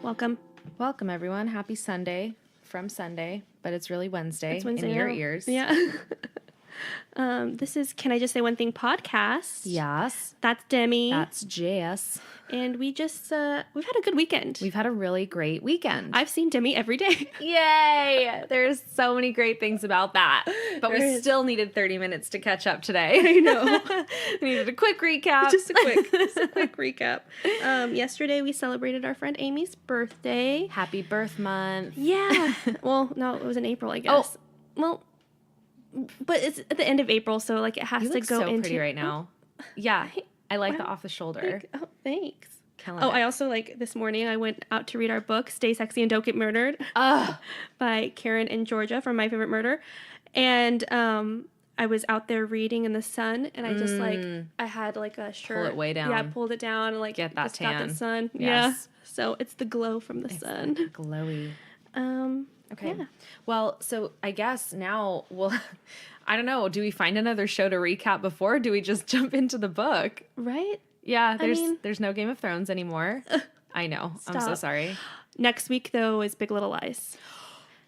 Welcome. Welcome, everyone. Happy Sunday from Sunday, but it's really Wednesday, It's Wednesday in your now. ears. Yeah. This is Can I Just Say One Thing podcast. Yes. That's Demi. That's Jess. And we just, we've had a good weekend. We've had a really great weekend. I've seen Demi every day. Yay! There's so many great things about that. But There we is. still needed 30 minutes to catch up today. I know. We needed a quick recap. Just a quick recap. Yesterday we celebrated our friend Amy's birthday. Happy birth month. Yeah. Well, no, it was in April, I guess. Well, but it's at the end of April, so like it has You to look go so into. pretty right now. Yeah. I like the Wow. off the shoulder. Oh, thanks. Killing Oh, it. I also this morning I went out to read our book, Stay Sexy and Don't Get Murdered, Ugh. by Karen and Georgia from My Favorite Murder. And I was out there reading in the sun, and I just I had like a shirt. it way down. Yeah, I pulled it down and Get that just got tan. the sun. Yes. Yeah. So it's the glow from the sun. Glowy. Okay. Yeah. Well, so I guess now I don't know. Do we find another show to recap before? Or do we just jump into the book? Right? Yeah, mean- there's no Game of Thrones anymore. I know. I'm so Stop. sorry. Next week though is Big Little Lies.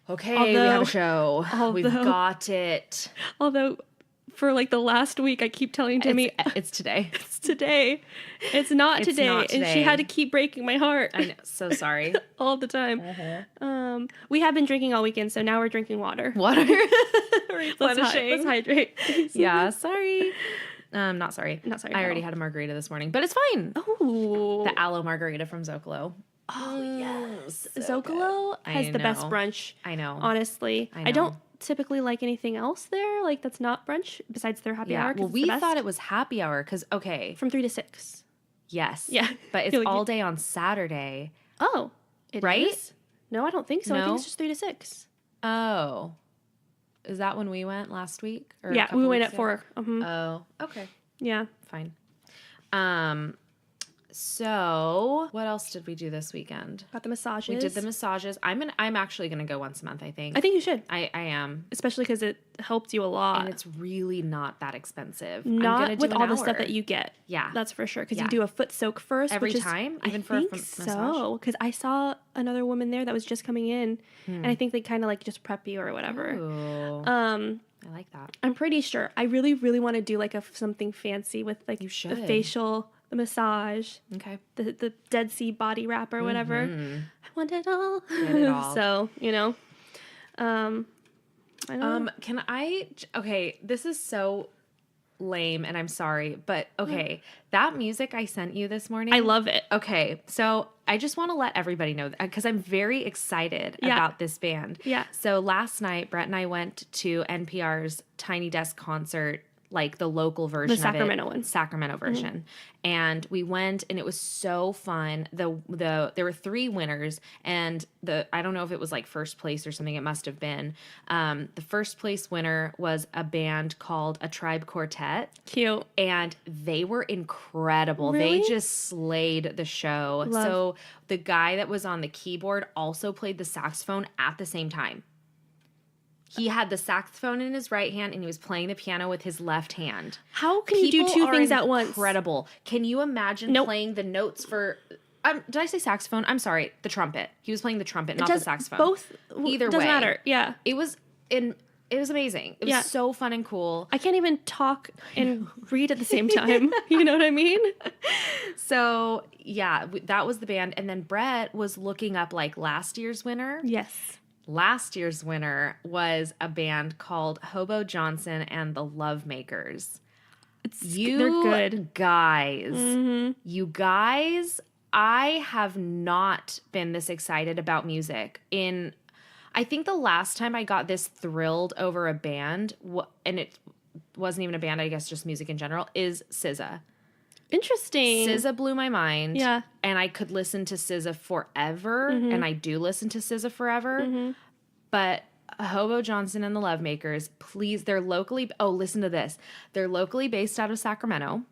Okay, we have Although- a show. We've although- got it. Although for like the last week I keep telling Demi It's today. it's today. It's not It's today. not And she today. had to keep breaking my heart. I know. So sorry. all the time. We have been drinking all weekend, so now we're drinking water. Water. Let's Replenishing. hydrate. Yeah, sorry. Not sorry. Not sorry I at already all. had a margarita this morning, but it's fine. Oh, The aloe margarita from Zocalo. yes. so Zocalo good. has I the best know. brunch. I know. Honestly, I I know. don't typically like anything else there. Like that's not brunch besides their happy hour. 'cause Well, it's we the best. thought it was happy hour because, okay, from 3 to 6. yes. Yeah. But it's You're like, all day on Saturday. Oh, it Right? is? No, I don't think so. I No? think it's just 3 to 6. Oh. Is that when we went last week? Or a Yeah, couple we went weeks at 4. Mhm. ago? Oh, okay. Yeah. Fine. So what else did we do this weekend? Got the massages. We did the massages. I'm actually gonna go once a month, I think. I think you should, I am. especially because it helped you a lot. And it's really not that expensive. I'm Not gonna do with an all the stuff hour. that you get. Yeah. That's for sure. Because Yeah. you do a foot soak first. Every which is, time? I Even for a think massage? so. Because I saw another woman there that was just coming in. And I think they kind of like just prep you or whatever. Ooh, Um, I like that. I'm pretty sure. I really, really want to do like something fancy with like You the should. facial, the massage, Okay. the Dead Sea body wrap or whatever. I want it all. Get it all. So, I don't know. Can I? Okay, this is so lame, and I'm sorry, but okay, that music I sent you this morning. I love it. Okay, so I just want to let everybody know that because I'm very excited Yeah. about this band. Yeah. So last night, Brett and I went to NPR's Tiny Desk concert, like the local version of Sacramento it, one. Sacramento version, and we went, and it was so fun. There were 3 winners, and I don't know if it was like first place or something. It must have been. The first place winner was a band called A Tribe Quartet. Cute. And they were incredible. Really? They just slayed the show. Love. So the guy that was on the keyboard also played the saxophone at the same time. He had the saxophone in his right hand and he was playing the piano with his left hand. How can you do People 2 are things at once? Incredible. Can you imagine Nope. playing the notes for did I say saxophone? I'm sorry, the trumpet. He was playing the trumpet, not the saxophone. Both. Either doesn't way. matter. Yeah. It was amazing. It was Yeah. so fun and cool. I can't even talk and read at the same time. You know what I mean? So, yeah, that was the band. And then Brett was looking up like last year's winner. Yes. Last year's winner was a band called Hobo Johnson and the Lovemakers. They're good. Guys, you guys, I have not been this excited about music I think the last time I got this thrilled over a band, and it wasn't even a band, I guess just music in general, is SZA. Interesting. SZA blew my mind. Yeah. And I could listen to SZA forever, and I do listen to SZA forever. But Hobo Johnson and the Lovemakers, please, they're locally, listen to this. They're locally based out of Sacramento.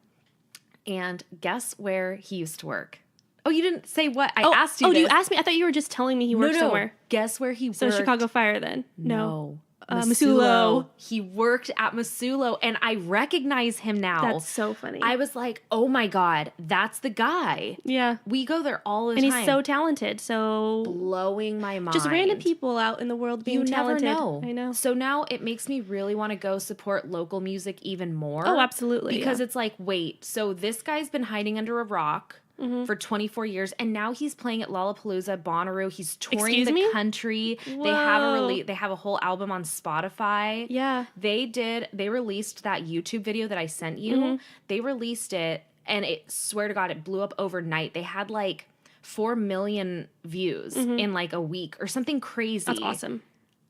And guess where he used to work? Oh, you didn't say what? I asked you Oh, this. you asked me? I thought you were just telling me he worked somewhere. Guess where he So worked? Chicago Fire then? No. Masulo. He worked at Masulo, and I recognize him now. That's so funny. I was like, oh my God, that's the guy. Yeah. We go there all the And time. he's so talented. So blowing my mind. just random people out in the world being talented. Never know. I know. So now it makes me really want to go support local music even more. Oh, absolutely. Because it's like, wait, so this guy's been hiding under a rock for 24 years, and now he's playing at Lollapalooza, Bonnaroo. He's touring the country. They have a whole album on Spotify. Yeah. They released that YouTube video that I sent you. They released it, and it, swear to God, it blew up overnight. They had like 4 million views in like a week or something crazy. That's awesome.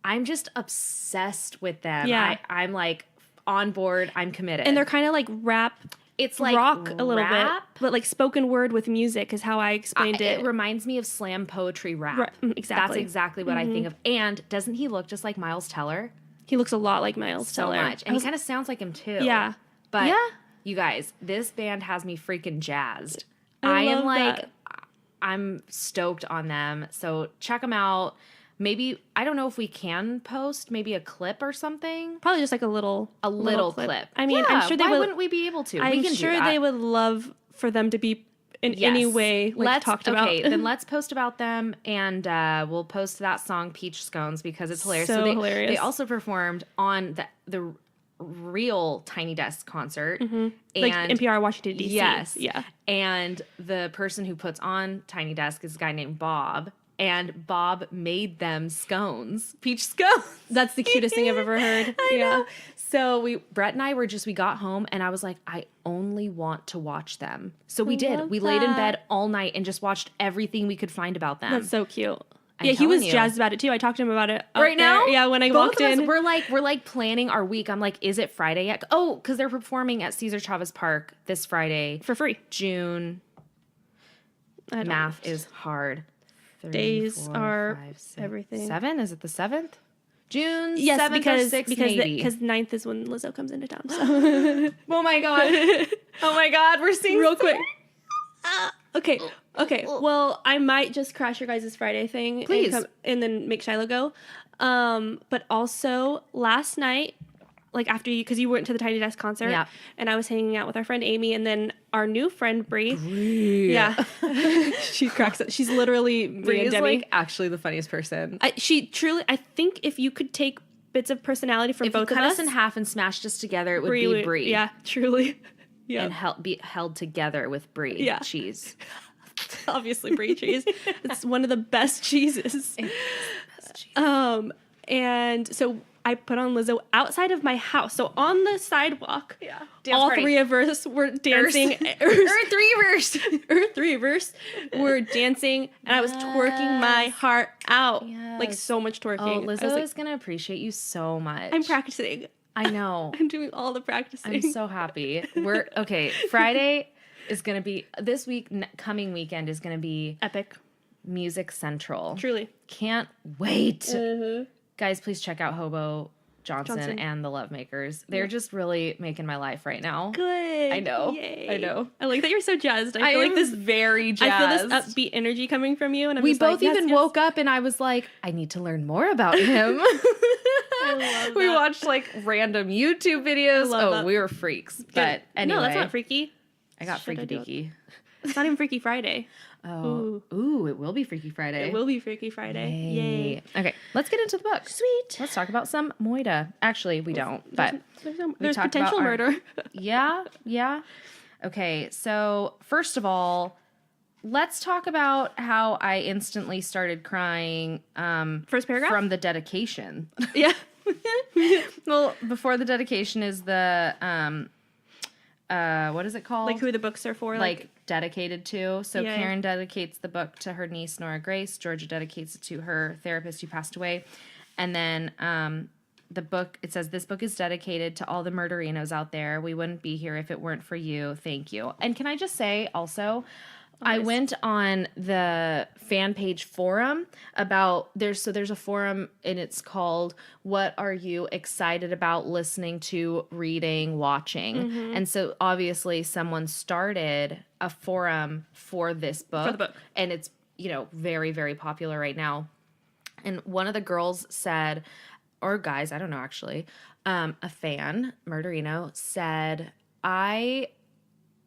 I'm just obsessed with them. Yeah. I'm like on board. I'm committed. And they're kind of like rap. It's like rock a little bit, rap, but like spoken word with music is how I explained it. It reminds me of slam poetry rap. Right, exactly. That's exactly what I think of. And doesn't he look just like Miles Teller? He looks a lot like Miles Teller. So much. And he kind of sounds like him too. Yeah. But yeah. you guys, this band has me freaking jazzed. I am love like, that. I'm stoked on them. So check them out. Maybe, I don't know if we can post maybe a clip or something. Probably just like a little clip. I mean, yeah, I'm sure they why would. wouldn't we be able to? We I'm can sure do that. they would love for them to be in any way talked about. Okay, then let's post about them, and we'll post that song "Peach Scones" because it's hilarious. So they, hilarious. They also performed on the real Tiny Desk concert, and like NPR Washington D.C. Yes, Yeah. And the person who puts on Tiny Desk is a guy named Bob. And Bob made them scones, peach scones. That's the cutest thing I've ever heard. I know. So Brett and I we got home and I was like, I only want to watch them. So we did. love We laid in that. bed all night and just watched everything we could find about them. That's so cute. I'm Yeah, he was telling you. jazzed about it too. I talked to him about it Right now? Yeah, when I Both walked of us, in. we're like planning our week. I'm like, is it Friday yet? Oh, because they're performing at Cesar Chavez Park this Friday, for free. June. I don't Math is hard. 3, Days 4, are 5, 6, everything. 7? Is it the 7th? June Yes, 7th because or 6th, because maybe. because 9th is when Lizzo comes into town. So Oh my god. Oh my god, we're seeing real quick. Okay. Well, I might just crash your guys' Friday thing. Please. And then make Shiloh go. But also last night, like after because you went to the Tiny Desk concert, Yeah. and I was hanging out with our friend Amy, and then our new friend Bree. Yeah, she cracks up. She's literally me Bree and is Debbie. like actually the funniest person. She truly. I think if you could take bits of personality from If you both of cut us us in half and smashed us together, it would be Brie. Yeah, truly. Yeah, And be held together with Brie. Yeah. Cheese. obviously Brie cheese. It's one of the best cheeses. Best cheese. And so I put on Lizzo outside of my house. So on the sidewalk, Dance all party. three of us were dancing. Earth Reavers. Three of us were dancing, and I was twerking my heart out. Like Yes. so much twerking. Oh, I was Lizzo like, is gonna appreciate you so much. I'm practicing. I know. I'm doing all the practicing. I'm so happy. We're okay. Friday is gonna be this week. Coming weekend is gonna be Epic. Music Central. Truly. Can't wait. Uh-huh. Guys, please check out Hobo Johnson and the Lovemakers. They're just really making my life right now. Good. I know. Yay. I know. I like that you're so jazzed. I feel am like this. very I jazzed. feel this upbeat energy coming from you, and I'm We just like, both yes, even yes. woke up and I was like, I need to learn more about him. I love We that. watched like random YouTube videos. love Oh, that. we were freaks. But anyway. No, that's not freaky. I got Should I freaky do it? deaky. It's not even Freaky Friday. Oh. Ooh, it will be Freaky Friday. It will be Freaky Friday. Yay. Okay, let's get into the book. Sweet. Let's talk about some Moida. Actually, we don't, but There's talked potential about our- murder. yeah. Okay, so first of all, let's talk about how I instantly started crying First paragraph? from the dedication. Yeah. Well, before the dedication is the what is it called? Like who the books are for. Like dedicated to. So Yeah. Karen dedicates the book to her niece Nora Grace. Georgia dedicates it to her therapist who passed away. And then the book, it says, this book is dedicated to all the murderinos out there. We wouldn't be here if it weren't for you. Thank you. And can I just say also, I went on the fan page forum about there's a forum and it's called What Are You Excited About Listening to, Reading, Watching? And so obviously someone started a forum for this book. For the book. And it's, very, very popular right now. And one of the girls said, or guys, I don't know actually, a fan, Murderino, said,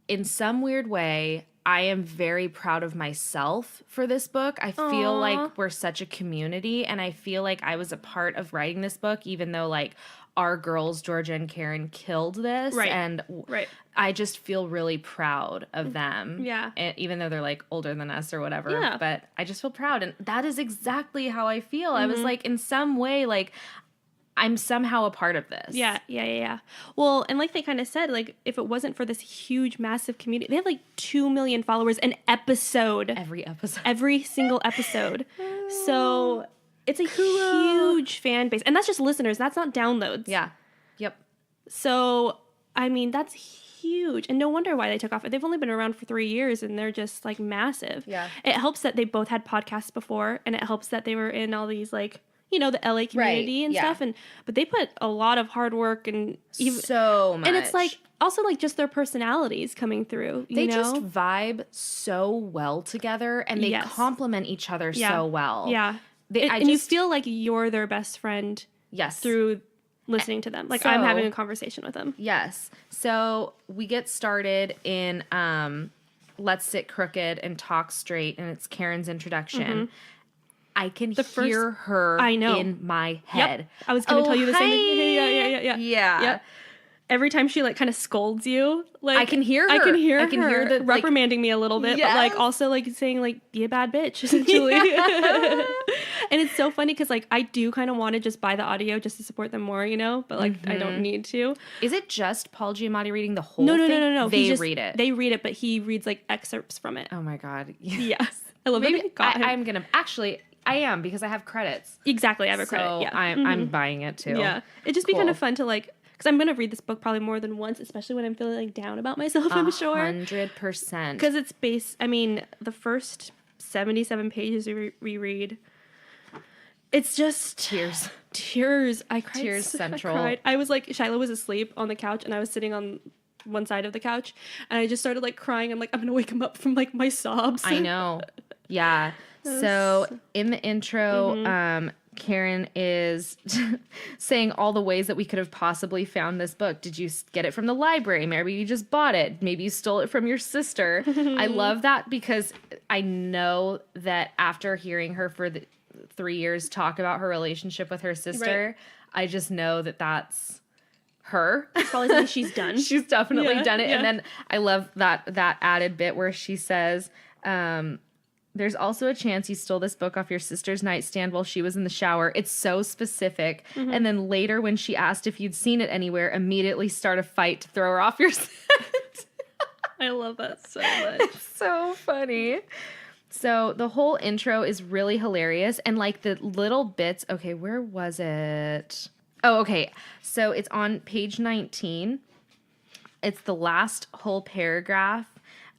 in some weird way, I am very proud of myself for this book. I feel Aw. like we're such a community, and I feel like I was a part of writing this book, even though like our girls, Georgia and Karen, killed this. Right. And Right. I just feel really proud of them. Yeah. Even though they're like older than us or whatever. Yeah. But I just feel proud. And that is exactly how I feel. I Mm-hmm. was like, in some way, like, I'm somehow a part of this. Yeah. Well, and like they kind of said, like if it wasn't for this huge, massive community, they have like 2 million followers an episode, Every episode. every single episode. So it's a huge fan base, and that's just listeners. That's not downloads. Yeah. Yep. So I mean, that's huge, and no wonder why they took off. They've only been around for 3 years, and they're just like massive. Yeah. It helps that they both had podcasts before, and it helps that they were in all these like, you know, the LA community and yeah. stuff, but they put a lot of hard work and even So much. and it's like also like just their personalities coming through. they You know? just vibe so well together, and they Yes. complement each other Yeah. so well. Yeah. They, And you feel like you're their best friend yes. through listening to them. Like I'm So- having a conversation with them. Yes. So we get started in Let's Sit Crooked and Talk Straight, and it's Karen's introduction. I can first- hear her I know. in my head. Yep. I was going to tell you the same hi. thing. Yeah. Yeah. Yep. Every time she like kind of scolds you, like I can hear I can her. hear I can her hear the, like- reprimanding me a little bit, but Yes. like also like saying like be a bad bitch essentially. And it's so funny because like I do kind of want to just buy the audio just to support them more, you know, but like I don't need to. Is it just Paul Giamatti reading the whole No. thing? He They just- read it. They read it, but he reads like excerpts from it. Oh my God. Yes, I love that Maybe they got him. I'm going to actually, I am because I have credits. Exactly, I have a So credit. Yeah, I'm buying it too. yeah. It'd just be kind Cool. of fun to like, because I'm gonna read this book probably more than once, especially when I'm feeling like down about myself. I'm sure 100%. because it's based. I mean, the first 77 pages we read, it's just Tears. tears. I cried. Tears Central. I cried. I was like, Shiloh was asleep on the couch, and I was sitting on one side of the couch, and I just started like crying. I'm like, I'm gonna wake him up from like my sobs. I know. Yeah. So in the intro, Karen is saying all the ways that we could have possibly found this book. Did you get it from the library? Maybe you just bought it. Maybe you stole it from your sister. I love that because I know that after hearing her for the 3 years talk about her relationship with her sister, I just know that that's her. It's probably something she's done. She's definitely Yeah, done it. yeah. And then I love that added bit where she says, there's also a chance you stole this book off your sister's nightstand while she was in the shower. It's so specific. Mm-hmm. And then later when she asked if you'd seen it anywhere, immediately start a fight to throw her off your set. I love that so much. So funny. So the whole intro is really hilarious. And like the little bits, okay, where was it? Oh, okay. So it's on page 19. It's the last whole paragraph.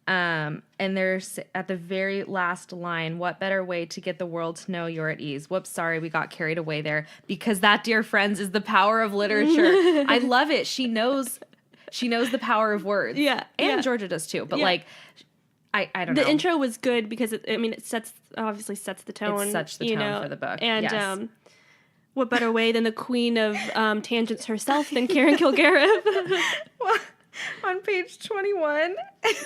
And there's at the very last line, what better way to get the world to know you're at ease? Whoops, sorry, we got carried away there. Because that, dear friends, is the power of literature. I love it. She knows the power of words. Yeah, And yeah. Georgia does too. But Yeah. like, I don't know. The intro was good because it obviously sets the tone. It sets the you tone know, for the book, And yes. What better way than the queen of tangents herself than Karen Kilgariff? On page 21.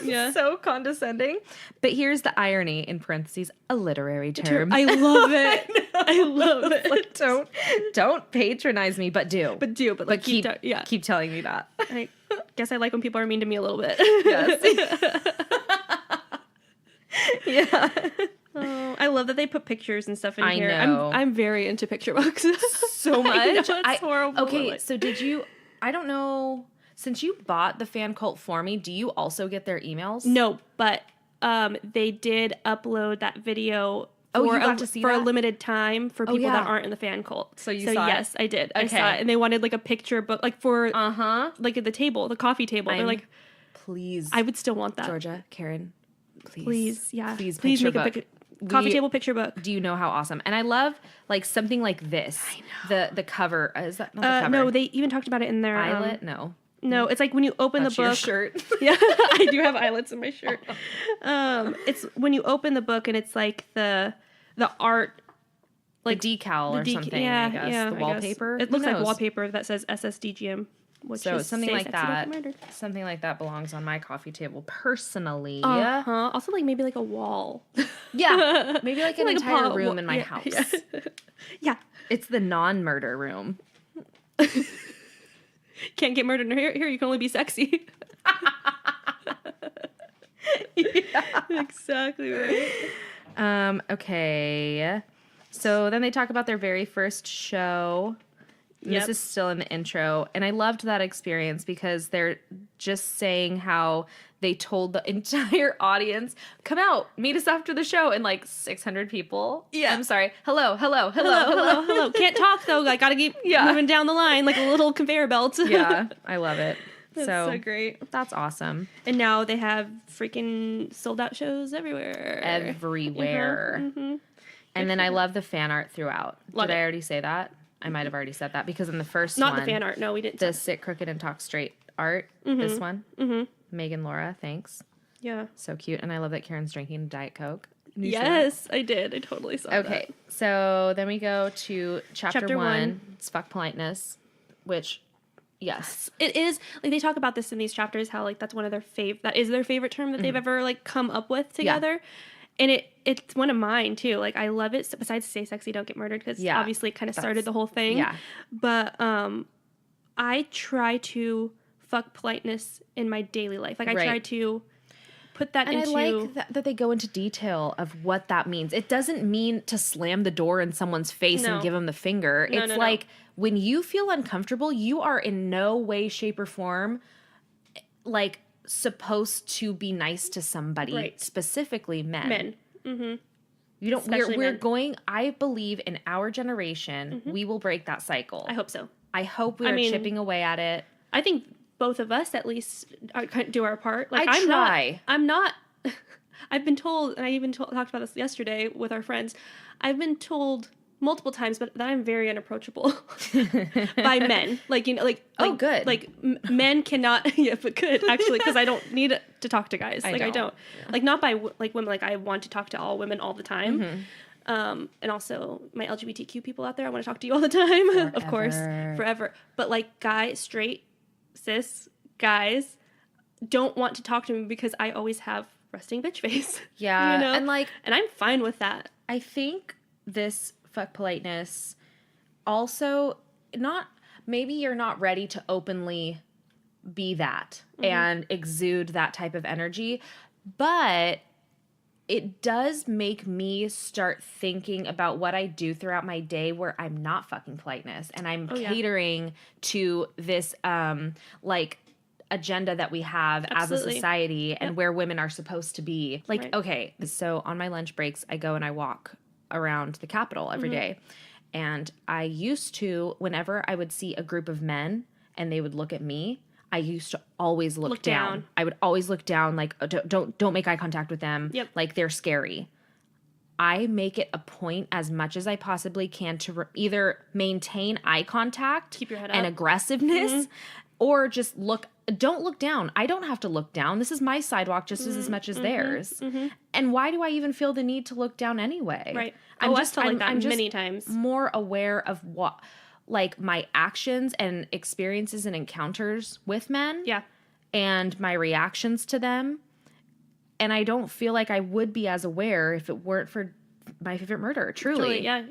Yeah. So condescending. But here's the irony, in parentheses, a literary term. I love it. I love it. Like, don't patronize me, but do. But like, keep telling me that. I guess I like when people are mean to me a little bit. Yes. Yeah. Oh, I love that they put pictures and stuff in I here. know. I'm very into picture books. So much. I know, it's horrible. Okay, Like- so did you, I don't know, since you bought the Fan Cult for me, do you also get their emails? No, but they did upload that video Oh, for, you got to see for a that? limited time for people yeah. that aren't in the fan cult. So you saw it? yes, I did. I Okay. saw it, and they wanted like a picture book, like for Uh-huh. like at the table, the coffee table. They're I'm- like, Please. I would still want that. Georgia, Karen, Please, yeah, Please please picture make book. a coffee We- table picture book. Do you know how awesome? And I love like something like this. I know. The cover. Is that not the cover? No, they even talked about it in their Eyelet? No. No, it's like when you open That's the book. your shirt. Yeah, I do have eyelets in my shirt. It's when you open the book and it's like the art like decal or something. Yeah, I guess yeah. the wallpaper. It looks like wallpaper that says SSDGM. Which So is something Stay like Sexy, Don't that. Get Murdered. Something like that belongs on my coffee table personally. Uh-huh. Also, like maybe like a wall. Yeah, maybe like an Like a entire room in my yeah, house. Yeah. Yeah. It's the non-murder room. Can't get murdered here. You can only be sexy. Yeah. Exactly right. Okay. So then they talk about their very first show. And Yep. This is still in the intro. And I loved that experience because they're just saying how they told the entire audience, come out, meet us after the show. And like 600 people. Yeah. I'm sorry. Hello. Can't talk though. I gotta keep moving down the line like a little conveyor belt. Yeah, I love it. That's so great. That's awesome. And now they have freaking sold out shows everywhere. Everywhere. Mm-hmm. And then I love the fan art throughout. Love Did it. I already say that? I might have already said that because in the first Not one, the fan art. No, we didn't. the Sit Crooked and Talk Straight art, this one, Megan Laura, thanks. Yeah. So cute. And I love that Karen's drinking Diet Coke. Did you see Yes, I did. I totally saw that? Okay. So then we go to chapter Chapter one. one. It's Fuck Politeness, which, yes. It is like they talk about this in these chapters how like that's one of their that is their favorite term that they've ever like come up with together. And it's one of mine too. Like I love it. Besides Stay Sexy, Don't Get Murdered, because obviously it kind of started the whole thing. Yeah. But I try to fuck politeness in my daily life. Like I try to put that And into. I like that they go into detail of what that means. It doesn't mean to slam the door in someone's face and give them the finger. No, it's no, like when you feel uncomfortable, you are in no way, shape, or form like supposed to be nice to somebody, specifically men. Men. Mm-hmm. You don't. Especially We're men. going. I believe in our generation, we will break that cycle. I hope so. I hope we're chipping away at it. I think both of us at least do our part. Like I try. I'm not. I've been told, and I even talked about this yesterday with our friends. I've been told multiple times, but that I'm very unapproachable by men. Like Oh, good. Like men cannot. Yeah, but good actually, because I don't need to talk to guys. I don't. Yeah. Like not by like women. Like I want to talk to all women all the time. And also my LGBTQ people out there, I want to talk to you all the time, of course, forever. But like straight, cis guys don't want to talk to me because I always have resting bitch face. Yeah, you know? and I'm fine with that. I think this fuck politeness also maybe you're not ready to openly be that and exude that type of energy, but it does make me start thinking about what I do throughout my day where I'm not fucking politeness and I'm catering to this like agenda that we have as a society and where women are supposed to be. Like, okay, so on my lunch breaks, I go and I walk around the Capitol every day. And I used to, whenever I would see a group of men and they would look at me, I used to always look down. I would always look down, like, oh, don't make eye contact with them. Yep. Like, they're scary. I make it a point as much as I possibly can to either maintain eye contact, keep your head and up, aggressiveness, or just don't look down. I don't have to look down. This is my sidewalk just as much as theirs. And why do I even feel the need to look down anyway? Right. I'm many times. More aware of what, like, my actions and experiences and encounters with men. Yeah. And my reactions to them. And I don't feel like I would be as aware if it weren't for My Favorite Murder. Truly. Yeah.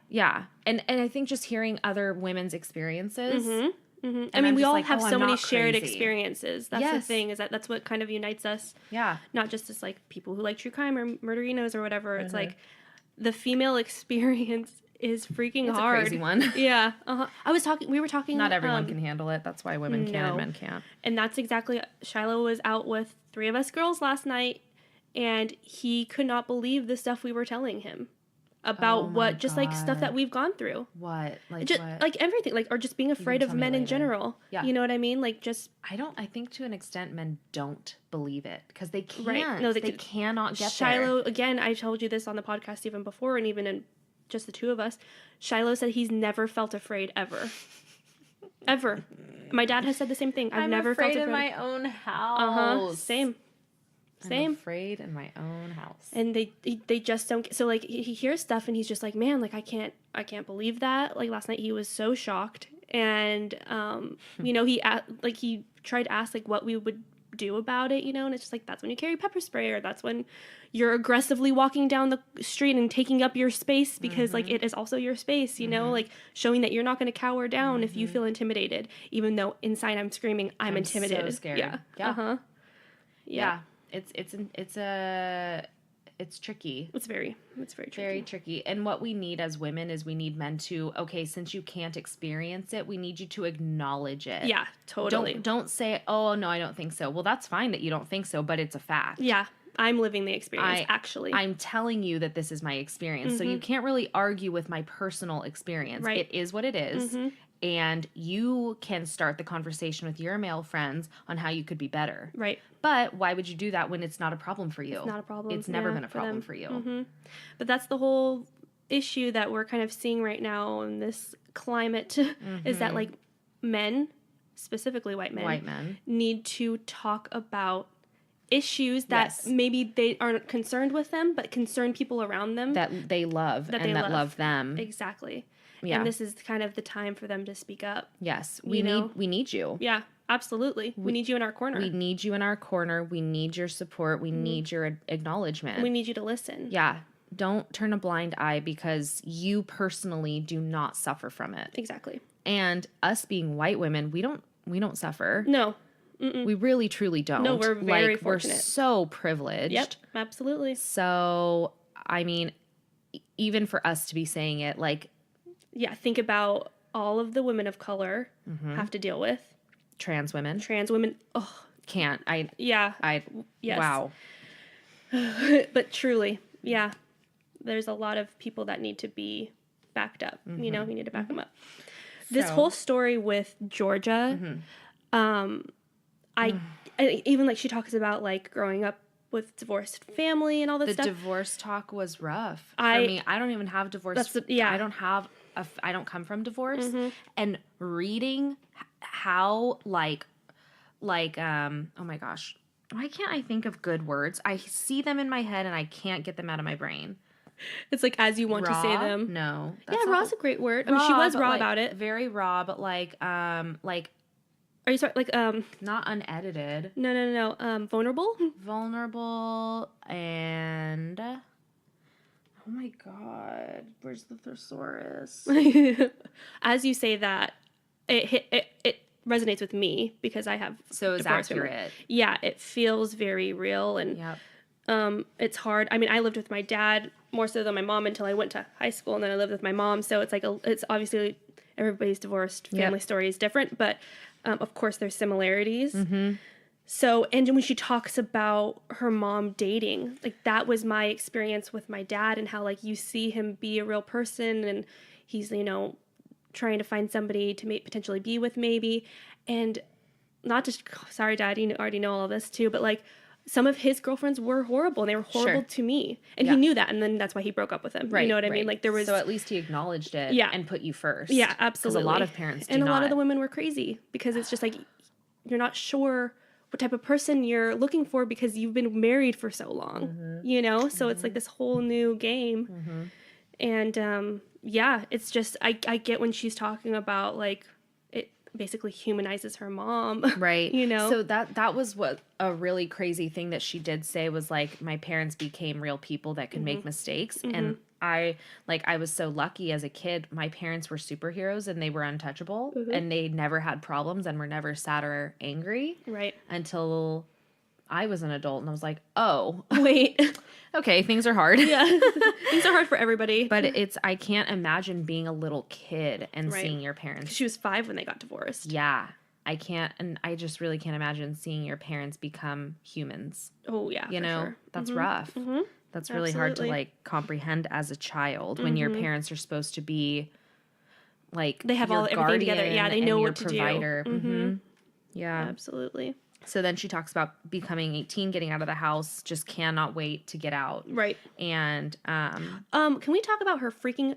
Yeah. And I think just hearing other women's experiences. I mean, we all have I'm so many not shared crazy. experiences. That's the thing, is that's what kind of unites us. Yeah. Not just as like people who like true crime or murderinos or whatever. It's like the female experience is freaking hard. It's a crazy one. Yeah. We were talking. Not everyone can handle it. That's why women can and men can't. And that's exactly, Shiloh was out with 3 of us girls last night, and he could not believe the stuff we were telling him about like stuff that we've gone through. What? Like just, what? Like everything, like, or just being afraid of men in general. Yeah. You know what I mean? Like just. I think to an extent men don't believe it because they can't. Right. No, they cannot get Shiloh, there. again, I told you this on the podcast even before, and even in just the 2 of us. Shiloh said he's never felt afraid ever. Ever. My dad has said the same thing. I've never felt afraid in my own house. Same. Same. I'm afraid in my own house. And they just don't. So like he hears stuff and he's just like, man, like I can't believe that. Like last night he was so shocked, and you know, he tried to ask like what we would do about it, you know, and it's just like, that's when you carry pepper spray, or that's when you're aggressively walking down the street and taking up your space because like it is also your space, you know, like showing that you're not going to cower down if you feel intimidated, even though inside I'm screaming, I'm intimidated. So scared. Yeah. Yeah. It's tricky. It's very tricky. Very tricky. And what we need as women is we need men to, okay, since you can't experience it, we need you to acknowledge it. Yeah, totally. Don't say, oh, no, I don't think so. Well, that's fine that you don't think so, but it's a fact. Yeah, I'm living the experience, actually. I'm telling you that this is my experience. So you can't really argue with my personal experience. Right. It is what it is. And you can start the conversation with your male friends on how you could be better. Right. But why would you do that when it's not a problem for you? It's not a problem. It's never been a problem for you. But that's the whole issue that we're kind of seeing right now in this climate is that like men, specifically white men, need to talk about issues that maybe they aren't concerned with them, but concern people around them. That they love and that love them. Exactly. Yeah. And this is kind of the time for them to speak up. Yes. We need you. Yeah, absolutely. We need you in our corner. We need you in our corner. We need your support. We need your acknowledgement. We need you to listen. Yeah. Don't turn a blind eye because you personally do not suffer from it. Exactly. And us being white women, we don't suffer. No. We really truly don't. No, we're very fortunate. We're so privileged. Yep, absolutely. So, I mean, even for us to be saying it, like, yeah, think about all of the women of color have to deal with. Trans women. Oh. Can't. Yes. Wow. But truly, yeah, there's a lot of people that need to be backed up. You know, we need to back them up. This whole story with Georgia, I even like she talks about like growing up with divorced family and all this stuff. The divorce talk was rough for me. I don't even have divorce. I don't come from divorce. And reading how like oh my gosh, why can't I think of good words? I see them in my head and I can't get them out of my brain. It's like as you want to say them. No. Yeah, raw's a great word. I mean, she was raw about it. Very raw, but like are you sorry? Like not unedited. No. Vulnerable. Vulnerable and oh my god, where's the thesaurus? As you say that, it resonates with me because I have. So it's accurate. Yeah, it feels very real and. It's hard. I mean, I lived with my dad more so than my mom until I went to high school, and then I lived with my mom. So it's like it's obviously everybody's divorced family story is different, but of course there's similarities. So, and when she talks about her mom dating, like that was my experience with my dad and how like you see him be a real person and he's, you know, trying to find somebody to potentially be with maybe. And not just, sorry, Dad, you already know all of this too, but like some of his girlfriends were horrible and they were horrible to me. And he knew that. And then that's why he broke up with him. Right. You know what I mean? Like there was. So at least he acknowledged it and put you first. Yeah, absolutely. Because a lot of parents do and not. A lot of the women were crazy because it's just like, you're not sure what type of person you're looking for because you've been married for so long, you know? So it's like this whole new game. And yeah, it's just, I get when she's talking about like, it basically humanizes her mom. Right. You know? So that was what a really crazy thing that she did say was like, my parents became real people that could make mistakes. And I was so lucky as a kid. My parents were superheroes and they were untouchable and they never had problems and were never sad or angry. Right. Until I was an adult and I was like, oh, wait, okay, things are hard. Yeah. Things are hard for everybody. But I can't imagine being a little kid and seeing your parents. She was 5 when they got divorced. Yeah. I can't, and I just really can't imagine seeing your parents become humans. Oh, yeah. You know, that's rough. That's really hard to like comprehend as a child when your parents are supposed to be like they have everything together. Yeah, they know what to provider. do. Yeah, absolutely. So then she talks about becoming 18, getting out of the house, just cannot wait to get out. Right. And can we talk about her freaking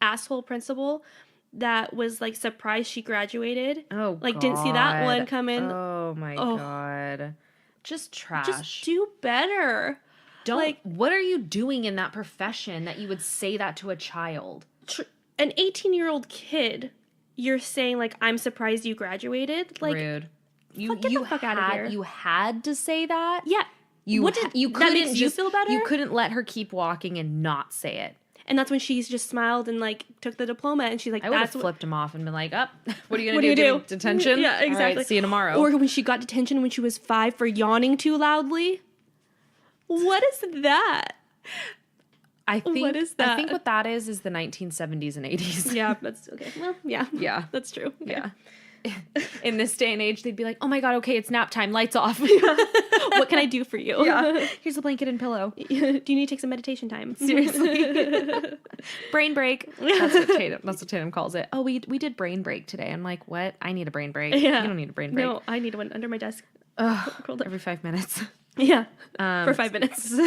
asshole principal that was like surprised she graduated? Oh, like God. Didn't see that one come in. Oh my God. Just trash. Just do better. Don't. Like, what are you doing in that profession that you would say that to a child? An 18-year-old kid, you're saying, like, I'm surprised you graduated. Like, rude. Get the fuck out of here. You had to say that? Yeah. You couldn't that makes you feel better? You couldn't let her keep walking and not say it. And that's when she's just smiled and, like, took the diploma, and she's like, I would have flipped him off and been like, what are you going to do? Give me detention? Yeah, exactly. All right, see you tomorrow. Or when she got detention when she was 5 for yawning too loudly. What is that? What is that? I think what that is the 1970s and 80s. Yeah, that's okay. Well, yeah. Yeah. That's true. Okay. Yeah. In this day and age, they'd be like, oh my God, okay, it's nap time, lights off. What can I do for you? Yeah. Here's a blanket and pillow. Do you need to take some meditation time? Seriously. Brain break. That's what Tatum calls it. Oh, we did brain break today. I'm like, what? I need a brain break. Yeah. You don't need a brain break. No, I need one under my desk. Every 5 minutes. Yeah. For 5 minutes.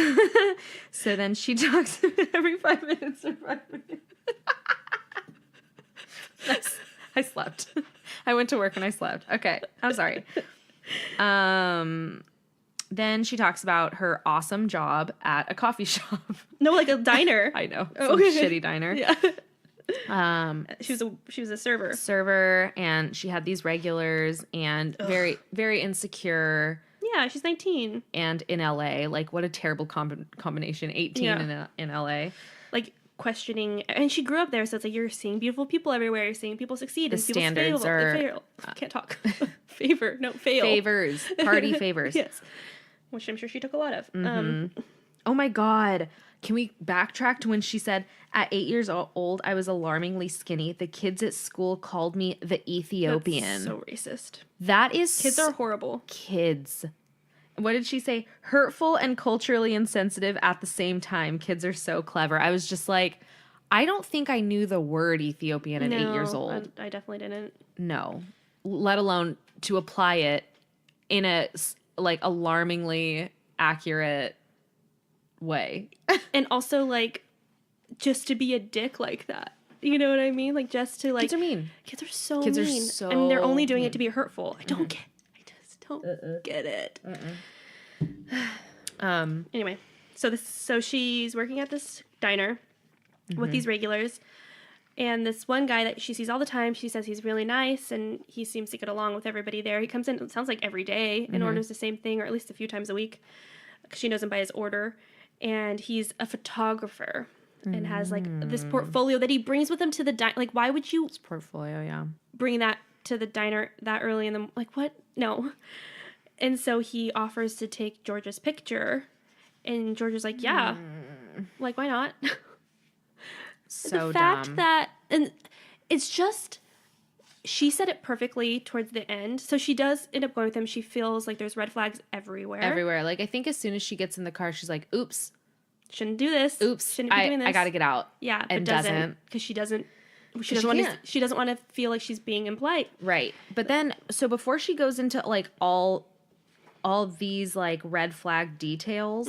So then she talks every 5 minutes for 5 minutes. I slept. I went to work and I slept. Okay. I'm sorry. Then she talks about her awesome job at a coffee shop. No, like a diner. I know. Some shitty diner. Yeah. She was a server, and she had these regulars, and very, very insecure. Yeah, she's 19. And in LA, like, what a terrible combination. 18 in LA. Like, questioning, and she grew up there, so it's like you're seeing beautiful people everywhere, you're seeing people succeed, the and standards fail. Can't talk. Fail. Favors. Party favors. Yes. Which I'm sure she took a lot of. Oh my God. Can we backtrack to when she said, at 8 years old, I was alarmingly skinny. The kids at school called me the Ethiopian. That's so racist. That is... Kids are horrible. Kids. What did she say? Hurtful and culturally insensitive at the same time. Kids are so clever. I was just like, I don't think I knew the word Ethiopian at 8 years old. I definitely didn't. No. Let alone to apply it in a, like, alarmingly accurate way. And also, like, just to be a dick like that. You know what I mean? Like, just to, like... Kids are mean. Kids are so mean. Are so I mean, they're only doing it to be hurtful. I don't get don't get it. Anyway, so she's working at this diner with these regulars, and this one guy that she sees all the time, she says he's really nice and he seems to get along with everybody there. He comes in, it sounds like every day, and orders the same thing, or at least a few times a week, because she knows him by his order. And he's a photographer and has like this portfolio that he brings with him to the diner. Like, why would you bring that to the diner that early in the, like, what? No. And so he offers to take Georgia's picture, and Georgia's like, yeah, like, why not? So the fact dumb. that, and it's just, she said it perfectly towards the end. So she does end up going with him. She feels like there's red flags everywhere. Like, I think as soon as she gets in the car, she's like, oops. Shouldn't do this. Oops. Shouldn't be doing this. I gotta get out. Yeah, and but doesn't. Because she doesn't want to feel like she's being impolite. Right. But then, so before she goes into, like, all these, like, red flag details,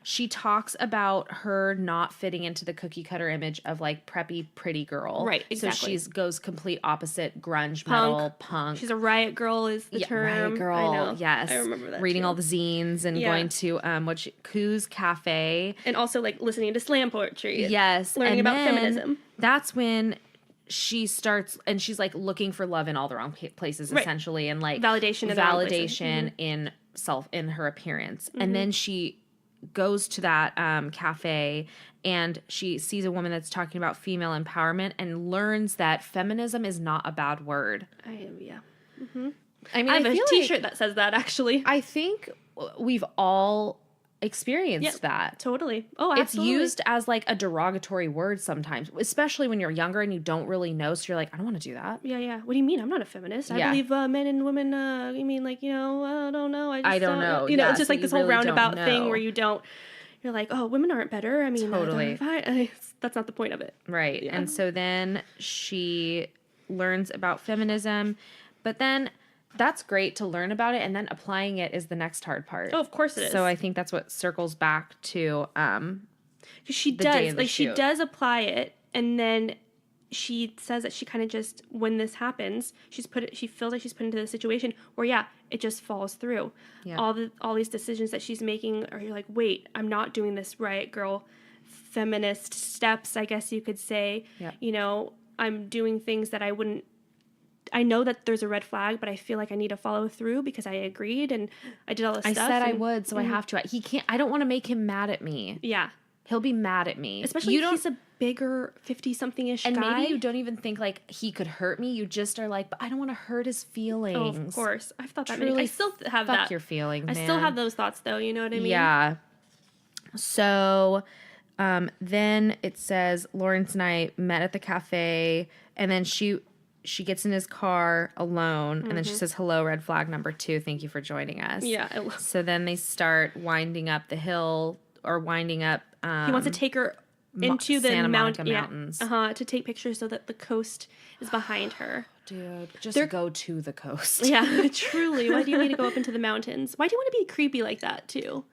she talks about her not fitting into the cookie cutter image of, like, preppy pretty girl. Right, exactly. So she goes complete opposite grunge metal punk. She's a riot girl is the term. Riot girl. I know. Yes. I remember that. Reading too. all the zines and going to Koo's Cafe. And also, like, listening to slam poetry. Yes. Learning about feminism. That's when she starts, and she's, like, looking for love in all the wrong places, essentially, and, like, validation in in her appearance. And then she goes to that cafe, and she sees a woman that's talking about female empowerment and learns that feminism is not a bad word. I mean, I have a t-shirt that says that, actually. I think we've all experienced that. Totally. Oh, absolutely. It's used as, like, a derogatory word sometimes, especially when you're younger and you don't really know. So you're like, I don't want to do that. Yeah. What do you mean? I'm not a feminist. I believe men and women, you mean, like, I don't know. I don't know. You know, it's just like this whole roundabout thing where you're like, oh, women aren't better. I mean, totally. That's not the point of it. Right. Yeah. And so then she learns about feminism, but then that's great to learn about it, and then applying it is the next hard part. Oh, of course it is. So I think that's what circles back to she does apply it, and then she says that she kind of just, when this happens, she feels like she's put into the situation where, it just falls through. Yeah. All these decisions that she's making are, you're like, wait, I'm not doing this right, girl. Feminist steps, I guess you could say. Yeah. I'm doing things that I know that there's a red flag, but I feel like I need to follow through because I agreed and I did all this stuff. I said I would, so I have to. I don't want to make him mad at me. Yeah. He'll be mad at me. Especially if he's a bigger 50-something-ish guy. And maybe you don't even think, like, he could hurt me. You just are like, but I don't want to hurt his feelings. Oh, of course. I've thought that many. I still have that. Fuck your feelings, man. I still have those thoughts, though. You know what I mean? Yeah. So, then it says Lawrence and I met at the cafe, and then she gets in his car alone, and then she says, hello, red flag number 2. Thank you for joining us. Yeah. So then they start winding up the hill, or winding up... he wants to take her into the Santa Monica Mountains. To take pictures so that the coast is behind her. Dude, go to the coast. Yeah, truly. Why do you need to go up into the mountains? Why do you want to be creepy like that, too?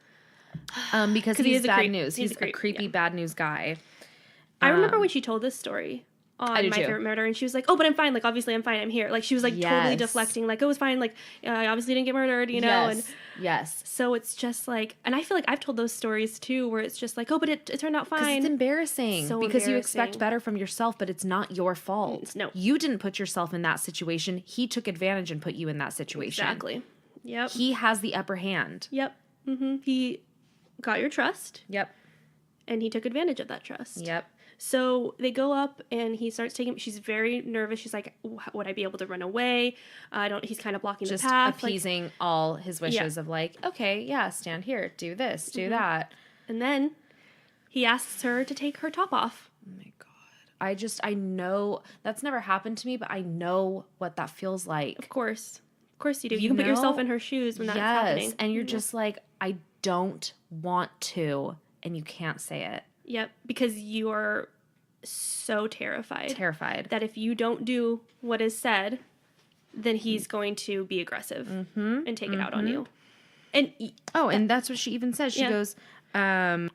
Because he's bad news. He's a creepy, bad news guy. I remember when she told this story on My Favorite Murder, and she was like, oh, but I'm fine. Like, obviously I'm fine. I'm here. Like, she was, like, totally deflecting. Like, it was fine. Like, I obviously didn't get murdered, you know? Yes. So it's just, like, and I feel like I've told those stories, too, where it's just like, oh, but it turned out fine. It's embarrassing. Because you expect better from yourself, but it's not your fault. No. You didn't put yourself in that situation. He took advantage and put you in that situation. Exactly. Yep. He has the upper hand. Yep. Mm-hmm. He got your trust. Yep. And he took advantage of that trust. Yep. So they go up and he starts she's very nervous. She's like, would I be able to run away? He's kind of blocking the path. Just appeasing all his wishes of like, okay, yeah, stand here, do this, do that. And then he asks her to take her top off. Oh my God. I know, that's never happened to me, but I know what that feels like. Of course you do. You can put yourself in her shoes when that's happening. Yes, and you're just like, I don't want to, and you can't say it. Yep, because you are so terrified that if you don't do what is said, then he's going to be aggressive and take it out on you. And and that's what she even says. She goes, so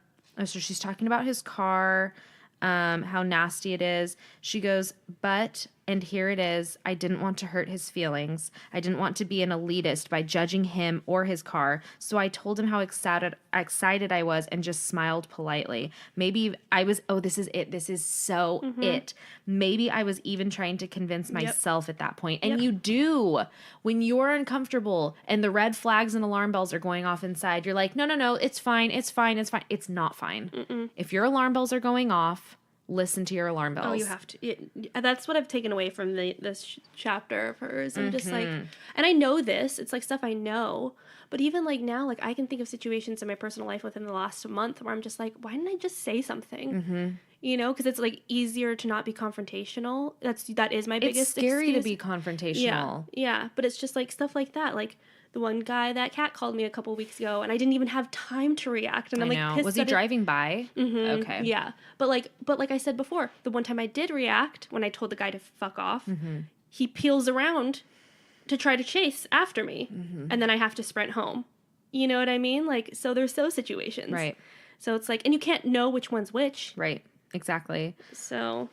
she's talking about his car, how nasty it is. She goes, but, and here it is, I didn't want to hurt his feelings. I didn't want to be an elitist by judging him or his car. So I told him how excited I was and just smiled politely. Maybe I was, this is it. This is so it. Maybe I was even trying to convince myself at that point. And you do. When you're uncomfortable and the red flags and alarm bells are going off inside, you're like, no, it's fine. It's fine. It's fine. It's not fine. Mm-mm. If your alarm bells are going off, listen to your alarm bells. Oh, you have to. That's what I've taken away from this chapter of hers. I'm just like, and I know this. It's like stuff I know. But even like now, like I can think of situations in my personal life within the last month where I'm just like, why didn't I just say something? Mm-hmm. You know, because it's like easier to not be confrontational. That is my biggest excuse. It's scary to be confrontational. Yeah. But it's just like stuff like that. Like the one guy, that cat called me a couple weeks ago, and I didn't even have time to react. And I'm like, pissed. Was he driving by? Mm-hmm. Okay. Yeah, but like I said before, the one time I did react when I told the guy to fuck off, he peels around to try to chase after me, and then I have to sprint home. You know what I mean? Like, so there's those situations, right? So it's like, and you can't know which one's which, right? Exactly. So.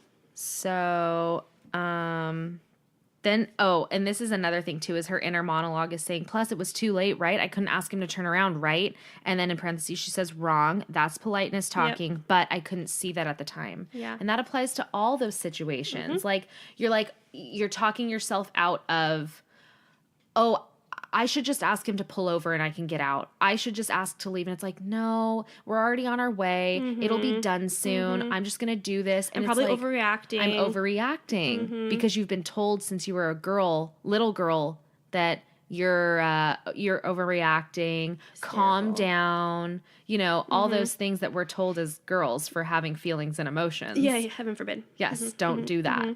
Then, and this is another thing too, is her inner monologue is saying, plus it was too late, right? I couldn't ask him to turn around, right? And then in parentheses, she says, wrong. That's politeness talking, but I couldn't see that at the time. Yeah. And that applies to all those situations. Like, you're talking yourself out of, I should just ask him to pull over and I can get out. I should just ask to leave. And it's like, no, we're already on our way. It'll be done soon. I'm just going to do this. And I'm probably like, overreacting. I'm overreacting because you've been told since you were a little girl, that you're overreacting, calm down, all those things that we're told as girls for having feelings and emotions. Yeah, heaven forbid. Yes, don't do that.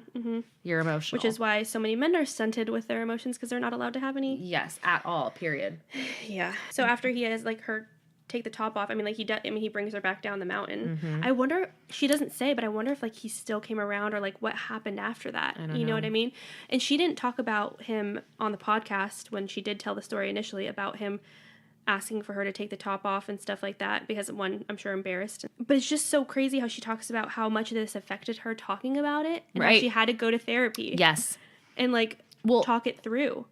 You're emotional. Which is why so many men are stunted with their emotions, because they're not allowed to have any. Yes, at all, period. Yeah. So after he has like her take the top off, he brings her back down the mountain. I wonder, she doesn't say, but I wonder if like he still came around or like what happened after that. You know what I mean? And she didn't talk about him on the podcast when she did tell the story initially about him asking for her to take the top off and stuff like that because, one, I'm sure embarrassed. But it's just so crazy how she talks about how much this affected her talking about it. And how she had to go to therapy. Yes. And, like, talk it through.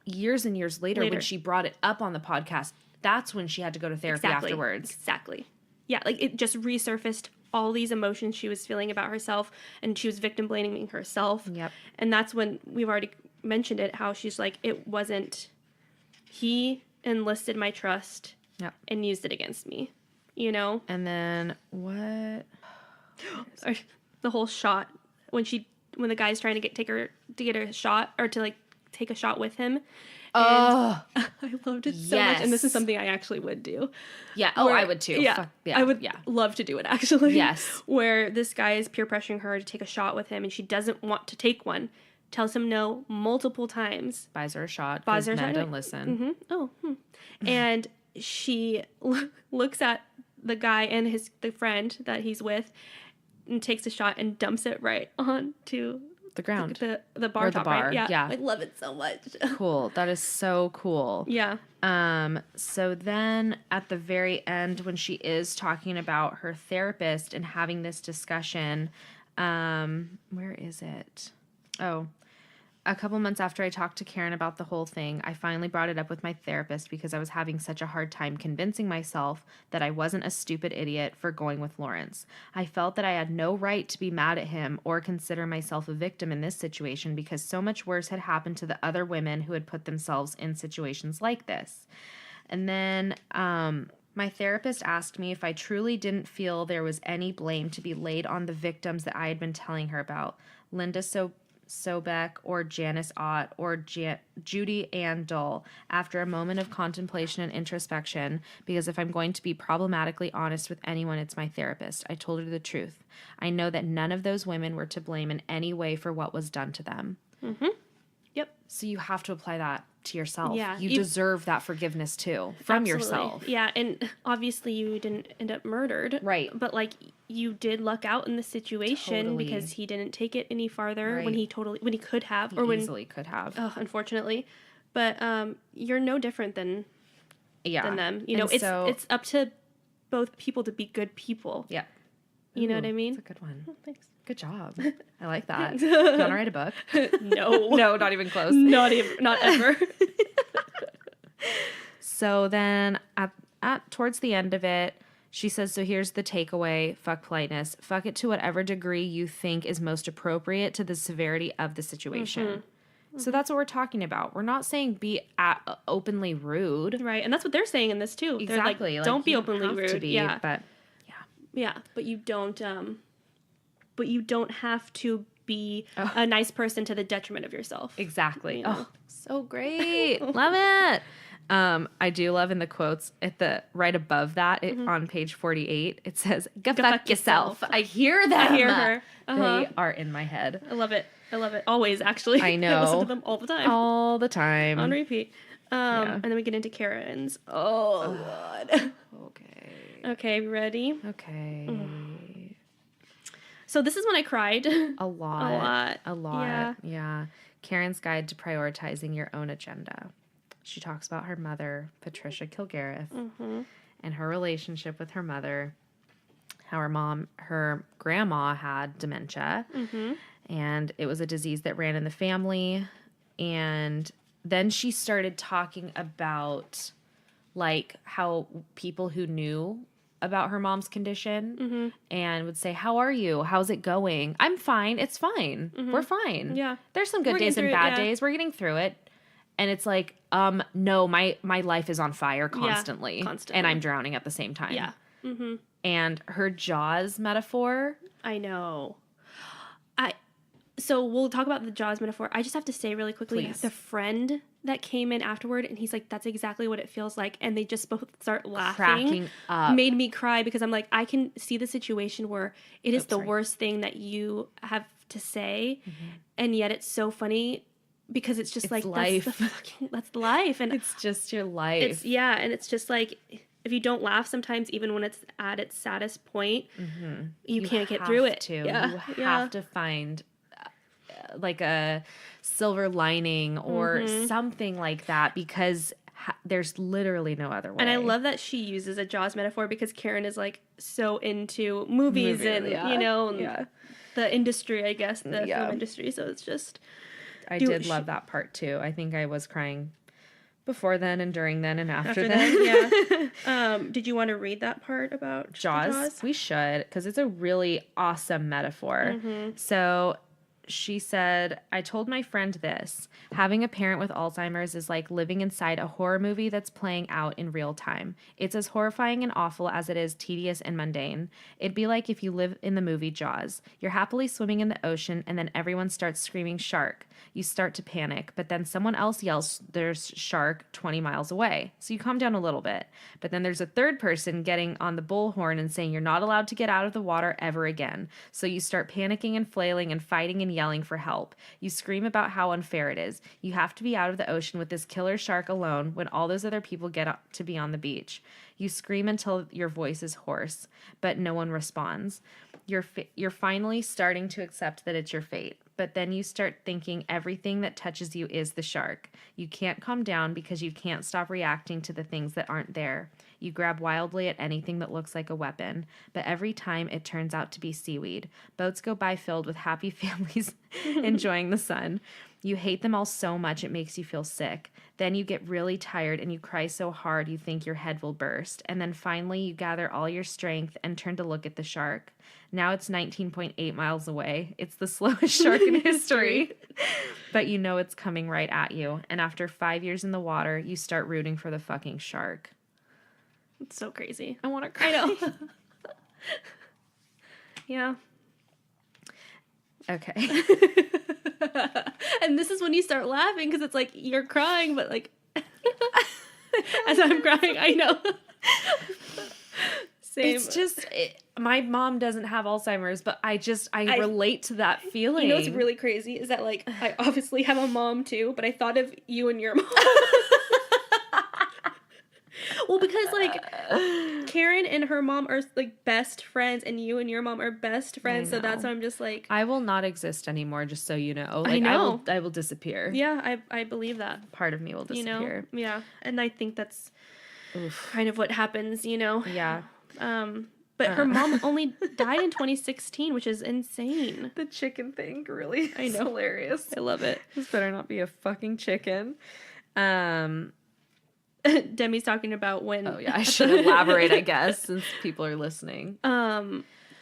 Years and years later, when she brought it up on the podcast, that's when she had to go to therapy afterwards. Exactly. Yeah, like, it just resurfaced all these emotions she was feeling about herself, and she was victim blaming herself. Yep. And that's when we've already mentioned it, how she's like, it wasn't, he enlisted my trust and used it against me, you know? And then what? The whole shot when the guy's trying to get her a shot, or to like take a shot with him. I loved it so much, and this is something I actually would do. Yeah. Oh, I would too. Yeah. I would love to do it, actually. Yes. Where this guy is peer pressuring her to take a shot with him, and she doesn't want to take one. Tells him no multiple times. Buys her a shot. Buys her a shot. Don't listen. Mm-hmm. And she looks at the guy and the friend that he's with, and takes a shot and dumps it right onto the ground, the bar top, right? Yeah. I love it so much. Cool. That is so cool. Yeah. So then at the very end, when she is talking about her therapist and having this discussion, where is it? Oh, a couple months after I talked to Karen about the whole thing, I finally brought it up with my therapist because I was having such a hard time convincing myself that I wasn't a stupid idiot for going with Lawrence. I felt that I had no right to be mad at him or consider myself a victim in this situation because so much worse had happened to the other women who had put themselves in situations like this. And then my therapist asked me if I truly didn't feel there was any blame to be laid on the victims that I had been telling her about. Linda Sobeck or Janice Ott or Judy Ann Dull after a moment of contemplation and introspection, because if I'm going to be problematically honest with anyone, it's my therapist. I told her the truth. I know that none of those women were to blame in any way for what was done to them. Mm-hmm. Yep. So you have to apply that to yourself. Yeah. You deserve that forgiveness too from yourself. Yeah, and obviously you didn't end up murdered. Right. But like you did luck out in the situation because he didn't take it any farther when he could have, Easily could have. Unfortunately. But you're no different than them. You know, it's up to both people to be good people. Yeah. You know what I mean? That's a good one. Oh, thanks. Good job. I like that. You want to write a book? No. No, not even close. Not ever. So then at towards the end of it, she says, so here's the takeaway. Fuck politeness. Fuck it to whatever degree you think is most appropriate to the severity of the situation. Mm-hmm. So that's what we're talking about. We're not saying be openly rude. Right. And that's what they're saying in this too. Exactly. They're like, don't be openly rude. To be, but yeah, but you don't have to be a nice person to the detriment of yourself. Exactly. You know? Oh, so great. Love it. I do love in the quotes at the right above that on page 48, it says, go fuck yourself. I hear that. I hear her. They are in my head. I love it. Always, actually. I know. I listen to them all the time. All the time. On repeat. And then we get into Karen's. Oh, God. Okay, ready? Okay. So this is when I cried. A lot. Yeah. Karen's Guide to Prioritizing Your Own Agenda. She talks about her mother, Patricia Kilgariff, and her relationship with her mother, how her grandma had dementia, and it was a disease that ran in the family. And then she started talking about like how people who knew about her mom's condition and would say, how are you? How's it going? I'm fine. It's fine. We're fine. Yeah. There's some good days and bad days. We're getting through it. And it's like, no, my life is on fire constantly. And I'm drowning at the same time. Yeah. Mm-hmm. And her Jaws metaphor. I know. So we'll talk about the Jaws metaphor. I just have to say really quickly, the friend that came in afterward, and he's like, that's exactly what it feels like. And they just both start laughing. Cracking up. Made me cry because I'm like, I can see the situation where it is the worst thing that you have to say. And yet it's so funny because it's just it's like, life. That's life. And it's just your life. And it's just like, if you don't laugh sometimes, even when it's at its saddest point, you can't get through it. You have to find like a silver lining or something like that, because There's literally no other way. And I love that she uses a Jaws metaphor because Karen is like so into movies and, you know, the industry, I guess, the film industry. So it's just. I did love that part too. I think I was crying before then and during then and after then. Yeah. Did you want to read that part about Jaws? We should, because it's a really awesome metaphor. Mm-hmm. So she said, I told my friend this. Having a parent with Alzheimer's is like living inside a horror movie that's playing out in real time. It's as horrifying and awful as it is tedious and mundane. It'd be like if you live in the movie Jaws. You're happily swimming in the ocean and then everyone starts screaming shark. You start to panic, but then someone else yells there's shark 20 miles away. So you calm down a little bit. But then there's a third person getting on the bullhorn and saying you're not allowed to get out of the water ever again. So you start panicking and flailing and fighting and yelling for help. You scream about how unfair it is. You have to be out of the ocean with this killer shark alone when all those other people get up to be on the beach. You scream until your voice is hoarse, but no one responds. You're finally starting to accept that it's your fate. But then you start thinking everything that touches you is the shark. You can't calm down because you can't stop reacting to the things that aren't there. You grab wildly at anything that looks like a weapon, but every time it turns out to be seaweed. Boats go by filled with happy families enjoying the sun. You hate them all so much it makes you feel sick. Then you get really tired and you cry so hard you think your head will burst. And then finally you gather all your strength and turn to look at the shark. Now it's 19.8 miles away. It's the slowest shark in history. But you know it's coming right at you. And after 5 years in the water, you start rooting for the fucking shark. It's so crazy. I want to cry. I know. Yeah. Okay. And this is when you start laughing because it's like you're crying, but like as I'm crying, I know. Same. It's just my mom doesn't have Alzheimer's, but I relate to that feeling. You know what's really crazy is that like I obviously have a mom too, but I thought of you and your mom. Well, because like Karen and her mom are like best friends, and you and your mom are best friends, so that's why I'm just like I will not exist anymore. Just so you know, like I know. I will disappear. Yeah, I believe that. Part of me will disappear. You know? Yeah, and I think that's kind of what happens. You know. Yeah. But her mom only died in 2016, which is insane. The chicken thing really is hilarious. I love it. This better not be a fucking chicken. Demi's talking about when... Oh, yeah. I should elaborate, I guess, since people are listening.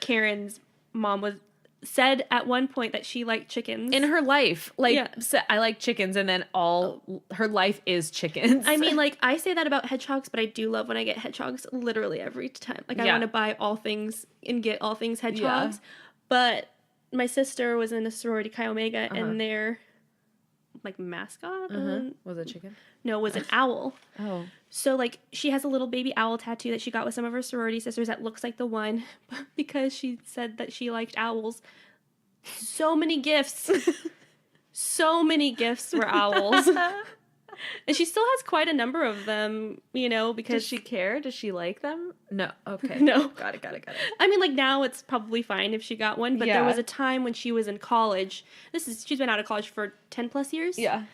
Karen's mom said at one point that she liked chickens. In her life. I like chickens, and then her life is chickens. I mean, like, I say that about hedgehogs, but I do love when I get hedgehogs literally every time. Like, I want to buy all things and get all things hedgehogs. Yeah. But my sister was in a sorority, Chi Omega, and their, like, mascot? Was it chicken? No, it was an owl. Oh. So, like, she has a little baby owl tattoo that she got with some of her sorority sisters that looks like the one because she said that she liked owls. So many gifts. So many gifts were owls. And she still has quite a number of them, you know, because... Does she care? Does she like them? No. Okay. No. Got it. I mean, like, now it's probably fine if she got one, but there was a time when she was in college. She's been out of college for 10 plus years. Yeah.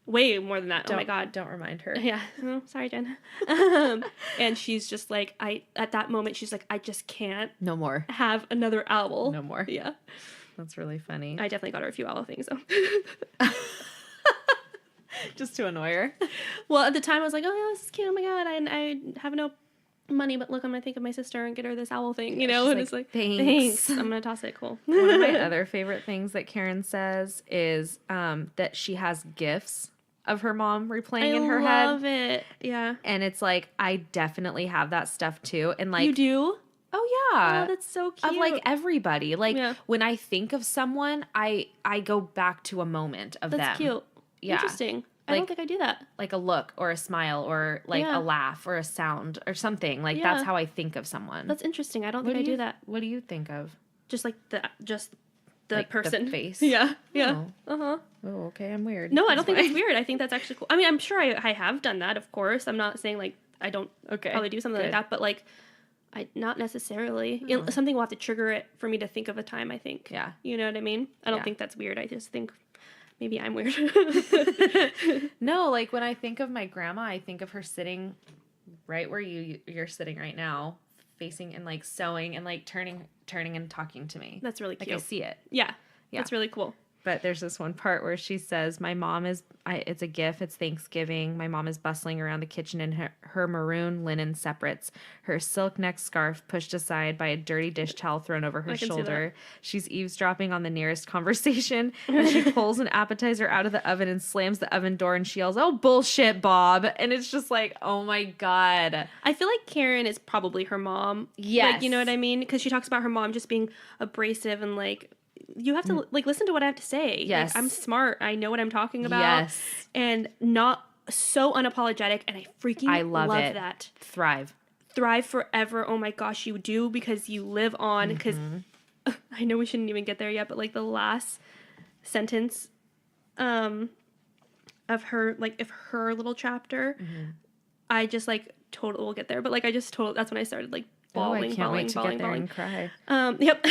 Way more than that. Oh my God. Don't remind her. Yeah. Oh, sorry, Jen. And she's just like, at that moment, she's like, I just can't. No more. Have another owl. No more. Yeah. That's really funny. I definitely got her a few owl things, though. Just to annoy her. Well, at the time, I was like, oh, yeah, this is cute. Oh my God. I have no money, but look, I'm going to think of my sister and get her this owl thing, you know? And it's like, thanks. I'm going to toss it. Cool. One of my other favorite things that Karen says is that she has gifts of her mom replaying in her head. I love it. Yeah. And it's like, I definitely have that stuff too. And like, you do? Oh yeah. Oh, that's so cute. Of like everybody. Like when I think of someone, I go back to a moment of them. That's cute. Yeah. Interesting. I don't think I do that. Like a look or a smile or like a laugh or a sound or something. Like that's how I think of someone. That's interesting. I don't think I do that. What do you think of? Just like the like person. The face? Yeah. Oh. Uh-huh. Oh, okay. I'm weird. No, I don't think that's weird. I think that's actually cool. I mean, I'm sure I have done that, of course. I'm not saying like I don't probably do something like that, but like I not necessarily. Something will have to trigger it for me to think of a time, I think. Yeah. You know what I mean? I don't think that's weird. I just think maybe I'm weird. No, like when I think of my grandma, I think of her sitting right where you're sitting right now, facing and like sewing and like turning and talking to me. That's really cute. Like I see it. Yeah. That's really cool. But there's this one part where she says, my mom is, it's a gift. It's Thanksgiving. My mom is bustling around the kitchen in her maroon linen separates, her silk neck scarf pushed aside by a dirty dish towel thrown over her shoulder. She's eavesdropping on the nearest conversation as she pulls an appetizer out of the oven and slams the oven door and she yells, oh, bullshit, Bob. And it's just like, oh my God. I feel like Karen is probably her mom. Yes. Like, you know what I mean? Because she talks about her mom just being abrasive and like, you have to like listen to what I have to say. Yes. Like, I'm smart. I know what I'm talking about. Yes. And not so unapologetic. And I love that. Thrive Forever. Oh my gosh, you do, because you live on. Because I know we shouldn't even get there yet, but like the last sentence of her, like if her little chapter, I just like totally will get there. But like I just totally, that's when I started like bawling, I can't wait to get there and cry. Yep.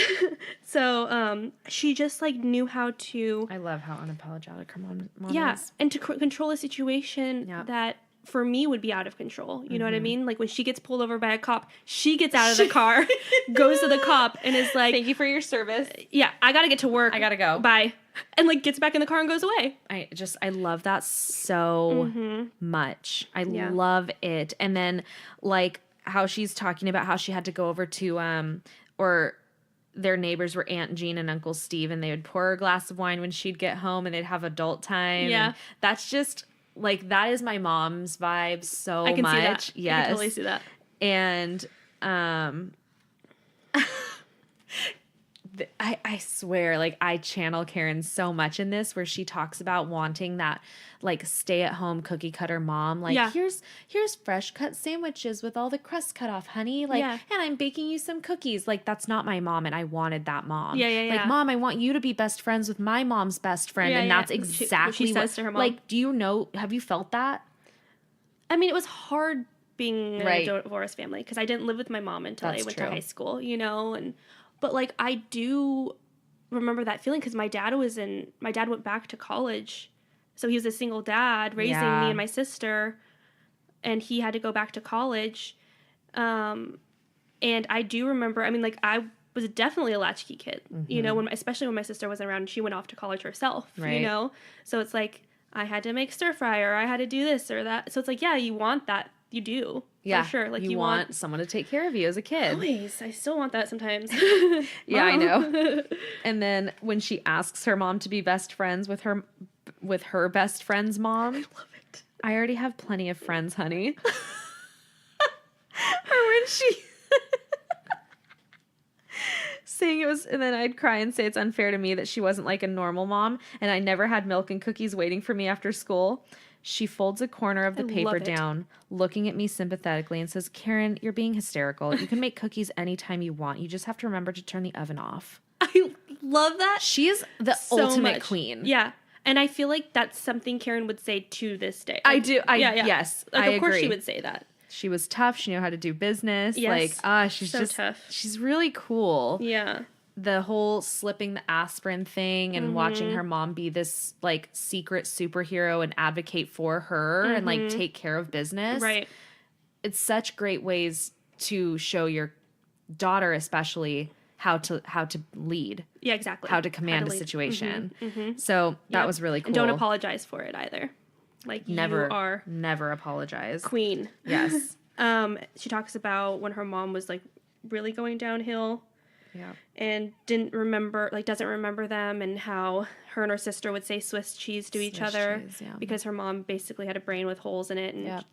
So she just like knew how to. I love how unapologetic her mom is. And to control a situation that for me would be out of control. You know what I mean? Like when she gets pulled over by a cop, she gets out of the car, goes to the cop, and is like, "Thank you for your service. Yeah, I gotta get to work. I gotta go. Bye." And like gets back in the car and goes away. I love that so much. I love it. And then like how she's talking about how she had to go over to or their neighbors were Aunt Jean and Uncle Steve, and they would pour her a glass of wine when she'd get home and they'd have adult time. Yeah. And that's just like, that is my mom's vibe so much. I can see that. Yes. I can totally see that. And I swear, like I channel Karen so much in this, where she talks about wanting that like stay at home cookie cutter mom. Like here's fresh cut sandwiches with all the crust cut off, honey. Like, and I'm baking you some cookies. Like that's not my mom, and I wanted that mom. Like, Mom, I want you to be best friends with my mom's best friend, and that's exactly what she says to her mom. Like, do you know? Have you felt that? I mean, it was hard being in a divorced family because I didn't live with my mom until I went to high school. You know, but like I do remember that feeling because my dad went back to college. So he was a single dad raising me and my sister, and he had to go back to college. And I do remember, I mean, like I was definitely a latchkey kid, you know, especially when my sister wasn't around and she went off to college herself, you know? So it's like, I had to make stir fry or I had to do this or that. So it's like, yeah, you want that. You do. Yeah. For sure. Like you want someone to take care of you as a kid. Always. I still want that sometimes. Yeah, I know. And then when she asks her mom to be best friends with her best friend's mom. I love it. I already have plenty of friends, honey. Or when she saying it was, and then I'd cry and say it's unfair to me that she wasn't like a normal mom and I never had milk and cookies waiting for me after school. She folds a corner of the paper down, looking at me sympathetically, and says, Karen, you're being hysterical. You can make cookies anytime you want. You just have to remember to turn the oven off. I love that. She is the ultimate queen. Yeah. And I feel like that's something Karen would say to this day. I do. Yes, like, I agree. Of course she would say that. She was tough. She knew how to do business. Yes. Like, she's so just tough. She's really cool. Yeah. The whole slipping the aspirin thing and watching her mom be this like secret superhero and advocate for her and like take care of business. Right. It's such great ways to show your daughter, especially how to lead. Yeah, exactly. How to command a situation. So that was really cool. And don't apologize for it either. Like never apologize. Queen. Yes. She talks about when her mom was like really going downhill. Yeah. And doesn't remember them, and how her and her sister would say Swiss cheese to each other because her mom basically had a brain with holes in it, and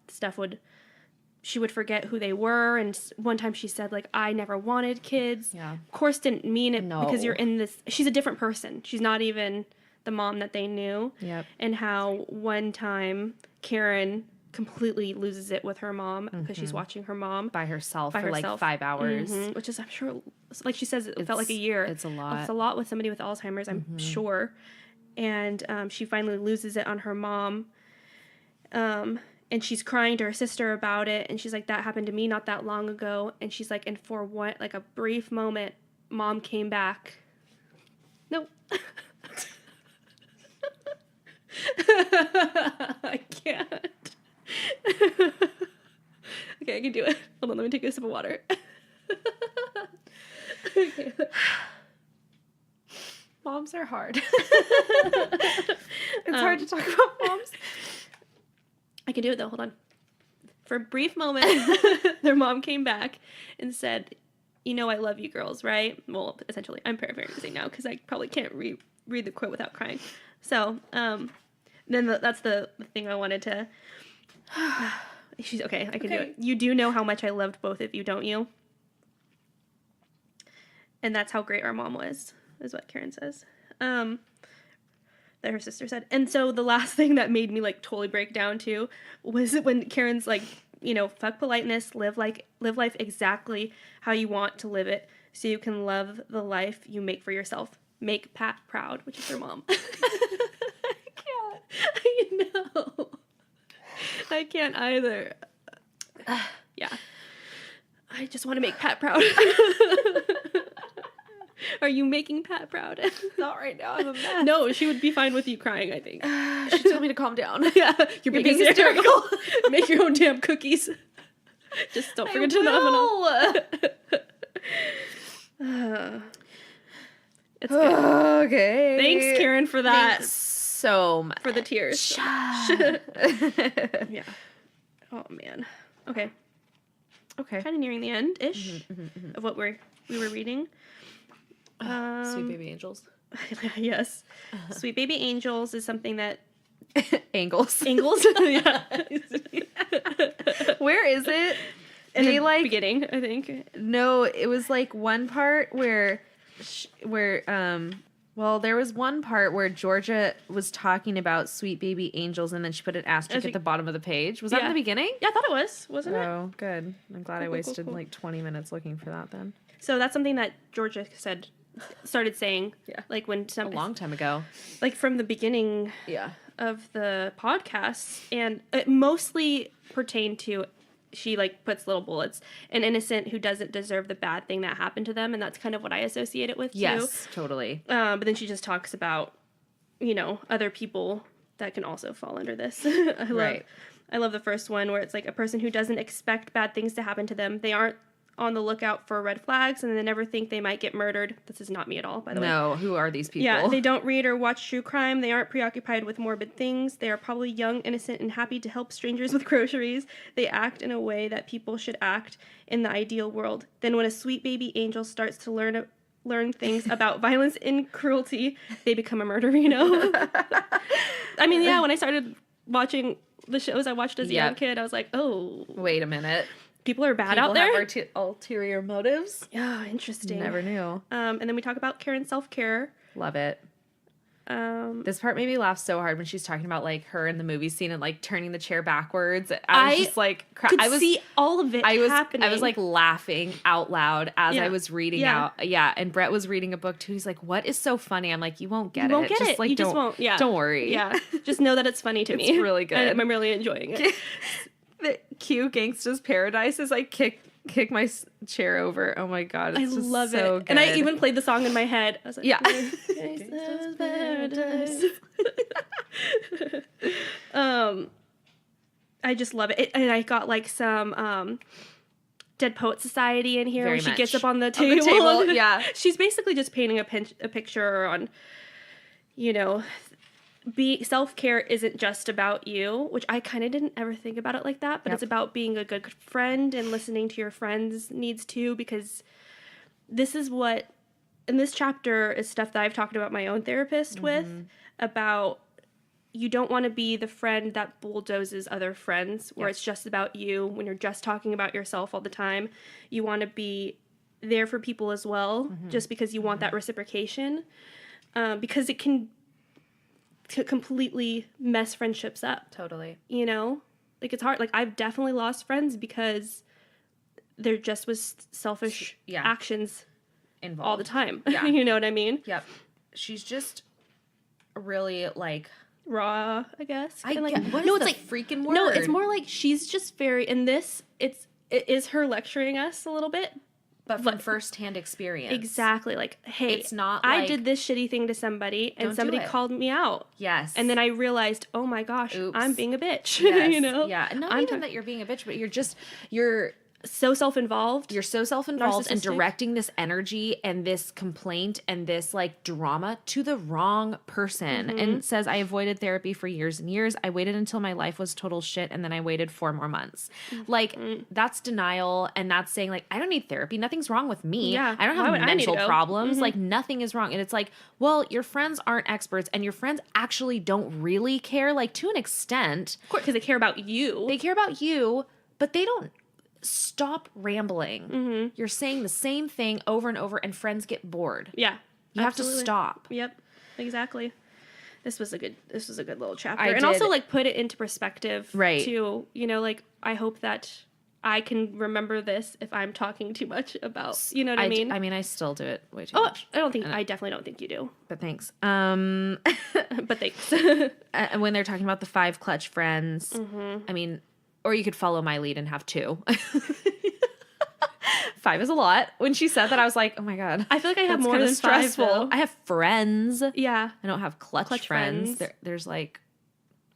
she would forget who they were. And one time she said, like, I never wanted kids. Yeah. Of course didn't mean it because you're in this, she's a different person. She's not even the mom that they knew. Yep. And how one time Karen completely loses it with her mom because she's watching her mom by herself for like 5 hours, which is, I'm sure, like she says, it felt like a year. It's a lot. It's a lot with somebody with Alzheimer's, I'm sure. And she finally loses it on her mom. And she's crying to her sister about it, and she's like, that happened to me not that long ago. And she's like, and for what, like a brief moment, mom came back. Nope. I can't. Okay, I can do it. Hold on, let me take a sip of water. Okay. Moms are hard. It's hard to talk about moms. I can do it though. Hold on. For a brief moment, their mom came back and said, "You know I love you girls, right?" Well, essentially, I'm paraphrasing now because I probably can't read the quote without crying. So, then that's the thing I wanted to... She's okay. I can do it. "You do know how much I loved both of you, don't you?" And that's how great our mom was, is what Karen says. That her sister said. And so the last thing that made me like totally break down too was when Karen's like, you know, fuck politeness, live life exactly how you want to live it so you can love the life you make for yourself. Make Pat proud, which is her mom. I can't. I know. I can't either. Yeah. I just want to make Pat proud. Are you making Pat proud? Not right now. I'm a mess. No, she would be fine with you crying, I think. She told me to calm down. Yeah, you're being hysterical. Make your own damn cookies. Just don't forget to turn them. It's good. Okay. Thanks, Karen, for that. Thanks so much. For the tears. Yeah. Oh, man. Okay. Okay. Kind of nearing the end-ish of what we were reading. Sweet Baby Angels. Yes. Sweet Baby Angels is something that... Angles. Yeah. Where is it? In the beginning, I think. No, it was like one part where well, there was one part where Georgia was talking about Sweet Baby Angels, and then she put an asterisk at the bottom of the page. Was that in the beginning? Yeah, I thought it was. Wasn't it? Oh, good. I'm glad I wasted like 20 minutes looking for that then. So that's something that Georgia started saying. Yeah. Like when a long time ago. Like from the beginning. Yeah. Of the podcast, and it mostly pertained to, she like puts little bullets, an innocent who doesn't deserve the bad thing that happened to them, and that's kind of what I associate it with too. Yes, totally. But then she just talks about, you know, other people that can also fall under this. I love the first one where it's like a person who doesn't expect bad things to happen to them. They aren't on the lookout for red flags, and they never think they might get murdered. This is not me at all, by the way. No, who are these people? Yeah, they don't read or watch true crime. They aren't preoccupied with morbid things. They are probably young, innocent, and happy to help strangers with groceries. They act in a way that people should act in the ideal world. Then when a sweet baby angel starts to learn things about violence and cruelty, they become a murderino. I mean, yeah, when I started watching the shows I watched as a young kid, I was like, oh. Wait a minute. People are bad out there. People have ulterior motives. Yeah, interesting. Never knew. And then we talk about Karen's self-care. Love it. This part made me laugh so hard when she's talking about like her in the movie scene and like turning the chair backwards. I was just like, I was see all of it happening. I was like laughing out loud as I was reading out. Yeah, and Brett was reading a book too. He's like, "What is so funny?" I'm like, "You won't get it. Won't get just, it. Like, you just won't. Yeah, don't worry. Yeah, just know that it's funny to me. It's really good. I'm really enjoying it." The Q Gangsta's Paradise is like kick my chair over. Oh my god, it's just love so it. good. And I even played the song in my head. I was like, yeah. Gangsta's Paradise. I just love it. And I got like some Dead Poet Society in here. Very where she much. gets up on the table. Yeah. She's basically just painting a picture on, you know, self-care isn't just about you, which I kind of didn't ever think about it like that, but it's about being a good friend and listening to your friends' needs too, because this is what, in this chapter is stuff that I've talked about my own therapist with, about you don't want to be the friend that bulldozes other friends where it's just about you, when you're just talking about yourself all the time. You want to be there for people as well, just because you want that reciprocation, because it can completely mess friendships up. Totally. You know? Like, it's hard. Like, I've definitely lost friends because there just was selfish actions involved all the time. Yeah. You know what I mean? Yep. She's just really, like... raw, I guess. What no, is it's the freaking word? No, it's more like she's just very... In this, it is her lecturing us a little bit, But from firsthand experience. Exactly. Like, hey, it's not I did this shitty thing to somebody and somebody called me out. Yes. And then I realized, oh my gosh, I'm being a bitch. Yes. You know? Yeah. And not even that you're being a bitch, but you're so self-involved. You're so self-involved and directing this energy and this complaint and this like drama to the wrong person. And says, I avoided therapy for years and years. I waited until my life was total shit and then I waited 4 more months. Like that's denial, and that's saying like, I don't need therapy. Nothing's wrong with me. Yeah. I don't have mental problems. Like nothing is wrong. And it's like, well, your friends aren't experts and your friends actually don't really care, like to an extent. Of course, because they care about you. They care about you, but they don't. Stop rambling. You're saying the same thing over and over and friends get bored. Yeah. You have to stop. Yep. Exactly. This was a good little chapter. And also like put it into perspective too. You know, like I hope that I can remember this if I'm talking too much about, you know what I mean? I mean, I still do it way too much. I definitely don't think you do. But thanks. But thanks. When they're talking about the 5 clutch friends, I mean, or you could follow my lead and have 2. 5 is a lot. When she said that, I was like, oh my God. I feel like I have more than stressful. 5. I have friends. Yeah. I don't have clutch friends. There's like,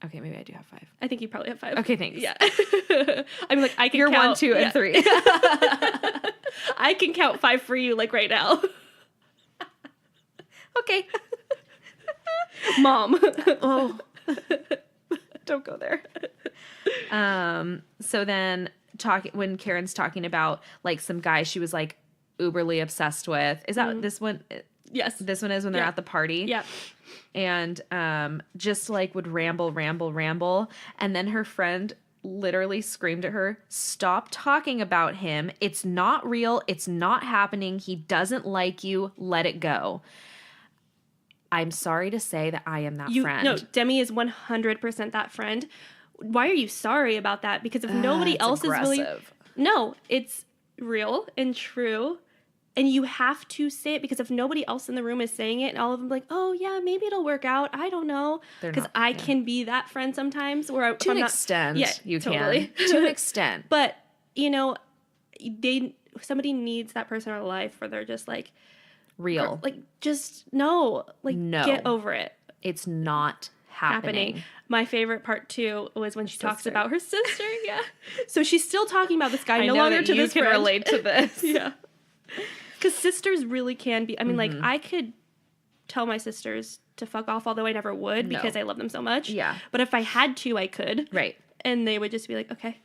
okay, maybe I do have 5. I think you probably have 5. Okay, thanks. Yeah. I'm like, I can You're count. 1, 2, and 3. I can count 5 for you like right now. Okay. Mom. Oh. Don't go there. So then when Karen's talking about like some guy she was like uberly obsessed with. Is that this one? Yes. This one is when they're at the party. Yeah. And just like would ramble. And then her friend literally screamed at her, stop talking about him. It's not real. It's not happening. He doesn't like you. Let it go. I'm sorry to say that I am that friend. No, Demi is 100% that friend. Why are you sorry about that? Because if nobody else is really... No, it's real and true. And you have to say it because if nobody else in the room is saying it and all of them like, oh yeah, maybe it'll work out. I don't know. Because I can be that friend sometimes. Where to an extent, you totally can. To an extent. But, you know, somebody needs that person in their life where they're just like... Real. Like, just no. Like, get over it. It's not happening. My favorite part, too, was when she talks about her sister. Yeah. So she's still talking about this guy, no longer to this friend. You can relate to this. Yeah. Because sisters really can be. I mean, like, I could tell my sisters to fuck off, although I never would because I love them so much. Yeah. But if I had to, I could. Right. And they would just be like, okay.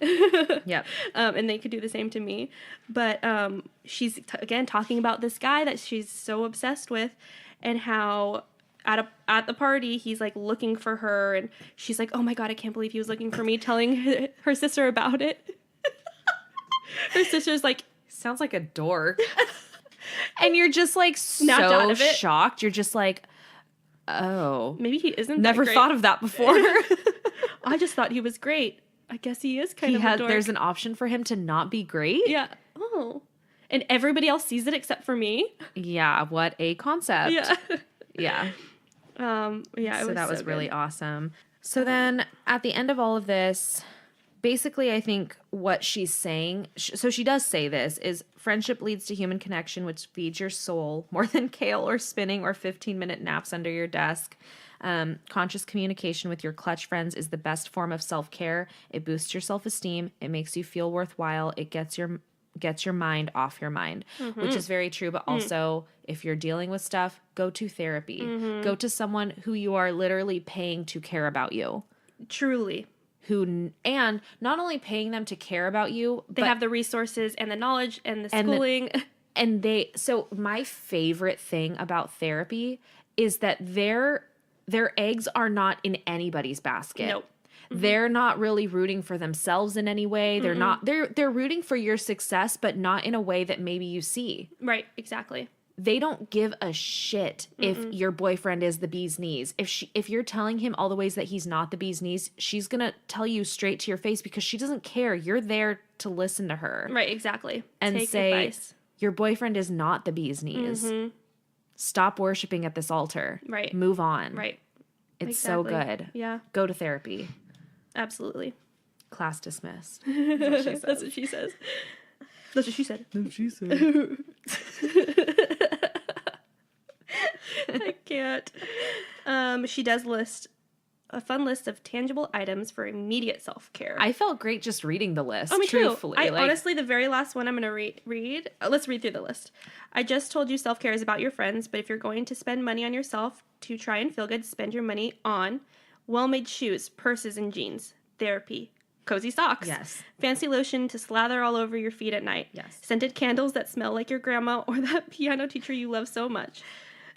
Yep. And they could do the same to me. But she's, again, talking about this guy that she's so obsessed with and how at the party, he's, like, looking for her. And she's like, oh, my God, I can't believe he was looking for me, telling her sister about it. Her sister's like... Sounds like a dork. And you're just, like, so shocked. You're just like, oh. Maybe he isn't Never thought of that before. I just thought he was great. I guess he is kind of a dork. There's an option for him to not be great? Yeah. Oh. And everybody else sees it except for me? Yeah, what a concept. Yeah. Yeah. Yeah, so that was really awesome. So then at the end of all of this, basically I think what she's saying, so she does say this, is friendship leads to human connection, which feeds your soul more than kale or spinning or 15-minute naps under your desk. Conscious communication with your clutch friends is the best form of self-care. It boosts your self-esteem. It makes you feel worthwhile. It gets your mind off your mind, which is very true. But also, if you're dealing with stuff, go to therapy. Go to someone who you are literally paying to care about you. Truly. And not only paying them to care about you, they have the resources and the knowledge and the schooling. So my favorite thing about therapy is that their eggs are not in anybody's basket. Nope. They're not really rooting for themselves in any way. They're not. They're rooting for your success, but not in a way that maybe you see. Right. Exactly. They don't give a shit if your boyfriend is the bee's knees. If you're telling him all the ways that he's not the bee's knees, she's gonna tell you straight to your face because she doesn't care. You're there to listen to her. Right. Exactly. And take say advice. Your boyfriend is not the bee's knees. Stop worshiping at this altar. Right. Move on. Right. It's so good. Yeah. Go to therapy. Absolutely. Class dismissed. That's what she says. That's what she said. That's what she said. I can't. She does list a fun list of tangible items for immediate self-care. I felt great just reading the list. Oh, me truthfully. too. Honestly, the very last one I'm going to read. Let's read through the list. I just told you self-care is about your friends, but if you're going to spend money on yourself to try and feel good, spend your money on well-made shoes, purses, and jeans, therapy, cozy socks, yes, fancy lotion to slather all over your feet at night, yes, scented candles that smell like your grandma or that piano teacher you love so much.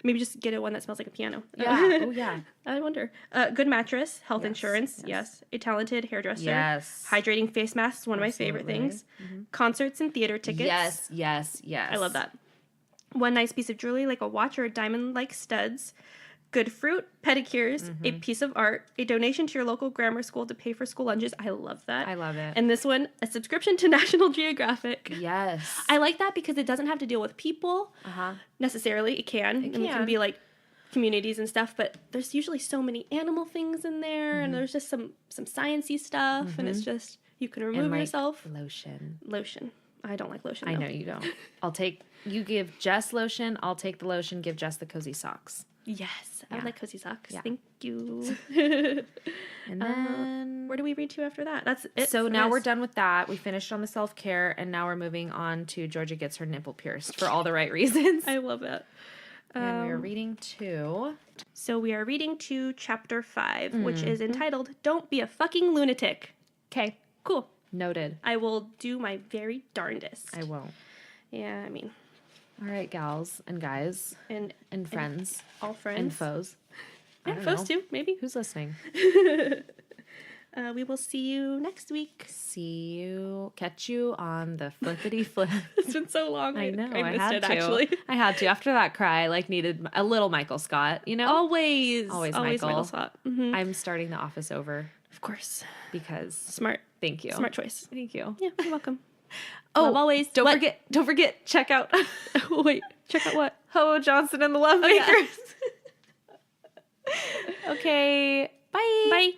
Maybe just get one that smells like a piano. Yeah. Oh, yeah. I wonder. Good mattress, health insurance. Yes. A talented hairdresser. Yes. Hydrating face masks, one of my favorite things. Mm-hmm. Concerts and theater tickets. Yes, yes, yes. I love that. One nice piece of jewelry like a watch or a diamond-like studs. Good fruit, pedicures, a piece of art, a donation to your local grammar school to pay for school lunches. I love that. I love it. And this one, a subscription to National Geographic. Yes. I like that because it doesn't have to deal with people necessarily. It can. It can be like communities and stuff, but there's usually so many animal things in there, and there's just some sciencey stuff, and it's just, you can remove yourself. Lotion. I don't like lotion. I know you don't. You give Jess lotion, I'll take the lotion, give Jess the cozy socks. Yes, I like cozy socks. Yeah. Thank you. And then where do we read to after that? That's it. So now we're done with that. We finished on the self-care, and now we're moving on to Georgia gets her nipple pierced for all the right reasons. I love it. And we're reading to... So we are reading to chapter 5, which is entitled, Don't Be a Fucking Lunatic. Okay. Cool. Noted. I will do my very darndest. I won't. Yeah, I mean... All right, gals and guys and friends. All friends. And foes. Yeah, foes too, maybe. Who's listening? We will see you next week. Catch you on the flippity flip. It's been so long. I know. I missed it, actually. I had to. After that cry, needed a little Michael Scott, you know? Always Michael Scott. Mm-hmm. I'm starting The Office over. Of course. Because. Smart. Thank you. Smart choice. Thank you. Yeah, you're welcome. Love always. Don't forget, check out. Wait, check out what? Hobo Johnson and the Lovemakers. Okay. Bye. Bye.